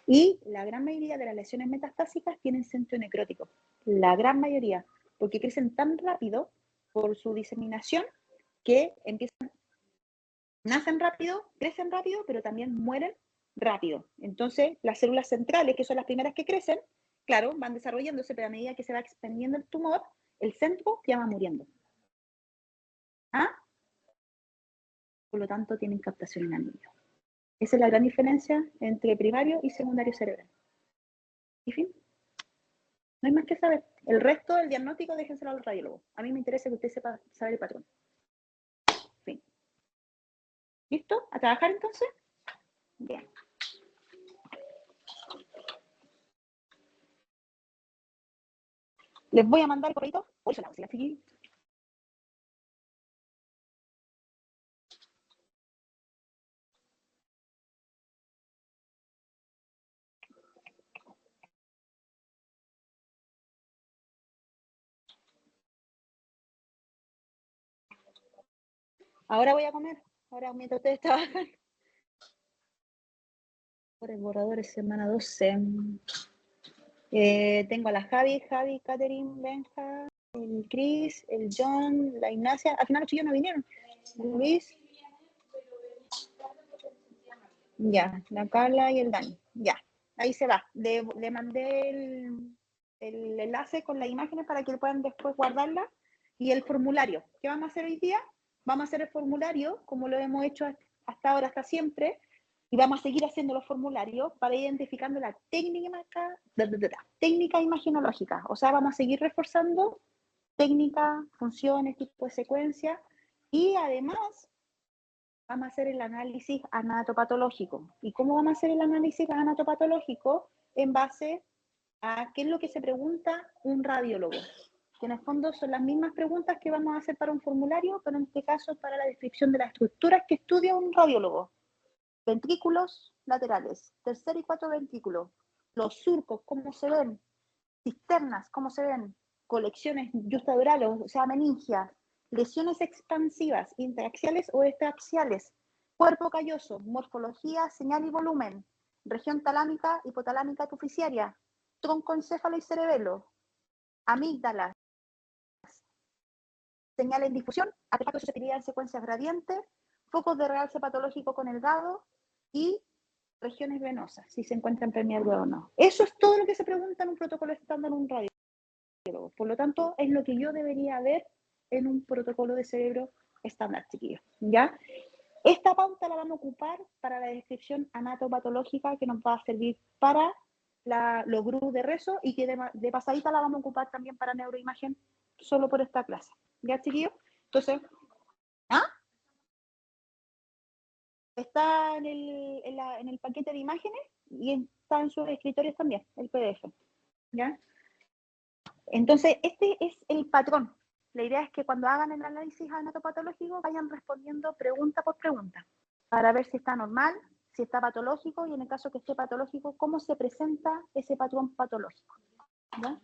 Y la gran mayoría de las lesiones metastásicas tienen centro necrótico. La gran mayoría, porque crecen tan rápido por su diseminación que nacen rápido, crecen rápido, pero también mueren rápido. Entonces, las células centrales, que son las primeras que crecen, claro, van desarrollándose, pero a medida que se va expandiendo el tumor, el centro ya va muriendo. ¿Ah? Por lo tanto, tienen captación en anillo. Esa es la gran diferencia entre primario y secundario cerebral. Y fin. No hay más que saber. El resto del diagnóstico déjenselo al radiólogo. A mí me interesa que usted sepa saber el patrón. Fin. ¿Listo? ¿A trabajar entonces? Bien. Les voy a mandar el correo. Hoy se la voy a seguir. Ahora voy a comer. Ahora mientras ustedes trabajan. Por el borrador es semana 12. Tengo a la Javi, Catherine, Benja, el Chris, el John, la Ignacia. Al final los chicos no vinieron. Luis. Ya, la Carla y el Dani. Ya, ahí se va. Le mandé el enlace con las imágenes para que puedan después guardarla. Y el formulario. ¿Qué vamos a hacer hoy día? Vamos a hacer el formulario, como lo hemos hecho hasta ahora, hasta siempre. Y vamos a seguir haciendo los formularios para ir identificando la técnica imaginológica. O sea, vamos a seguir reforzando técnicas, funciones, tipo de secuencia. Y además vamos a hacer el análisis anatopatológico. ¿Y cómo vamos a hacer el análisis anatopatológico? En base a qué es lo que se pregunta un radiólogo. Que en el fondo son las mismas preguntas que vamos a hacer para un formulario, pero en este caso para la descripción de las estructuras que estudia un radiólogo. Ventrículos laterales, tercer y cuarto ventrículo, los surcos, cómo se ven, cisternas, cómo se ven, colecciones justadurales, o sea, meningia, lesiones expansivas, interaxiales o extraaxiales, cuerpo calloso, morfología, señal y volumen, región talámica, hipotalámica epifisiaria, troncoencéfalo y cerebelo, amígdalas, señal en difusión, artefactos de susceptibilidad en secuencias gradientes, focos de realce patológico con el GADO y regiones venosas, si se encuentran permeables o no. Eso es todo lo que se pregunta en un protocolo estándar en un radiólogo. Por lo tanto, es lo que yo debería ver en un protocolo de cerebro estándar, chiquillos. ¿Ya? Esta pauta la vamos a ocupar para la descripción anatopatológica que nos va a servir para los grupos de rezo y que de pasadita la vamos a ocupar también para neuroimagen solo por esta clase. ¿Ya, chiquillos? Entonces, ¿ah? Está en el paquete de imágenes y está en sus escritorios también, el PDF. ¿Ya? Entonces, este es el patrón. La idea es que cuando hagan el análisis anatopatológico vayan respondiendo pregunta por pregunta para ver si está normal, si está patológico y en el caso que esté patológico, cómo se presenta ese patrón patológico. ¿Ya?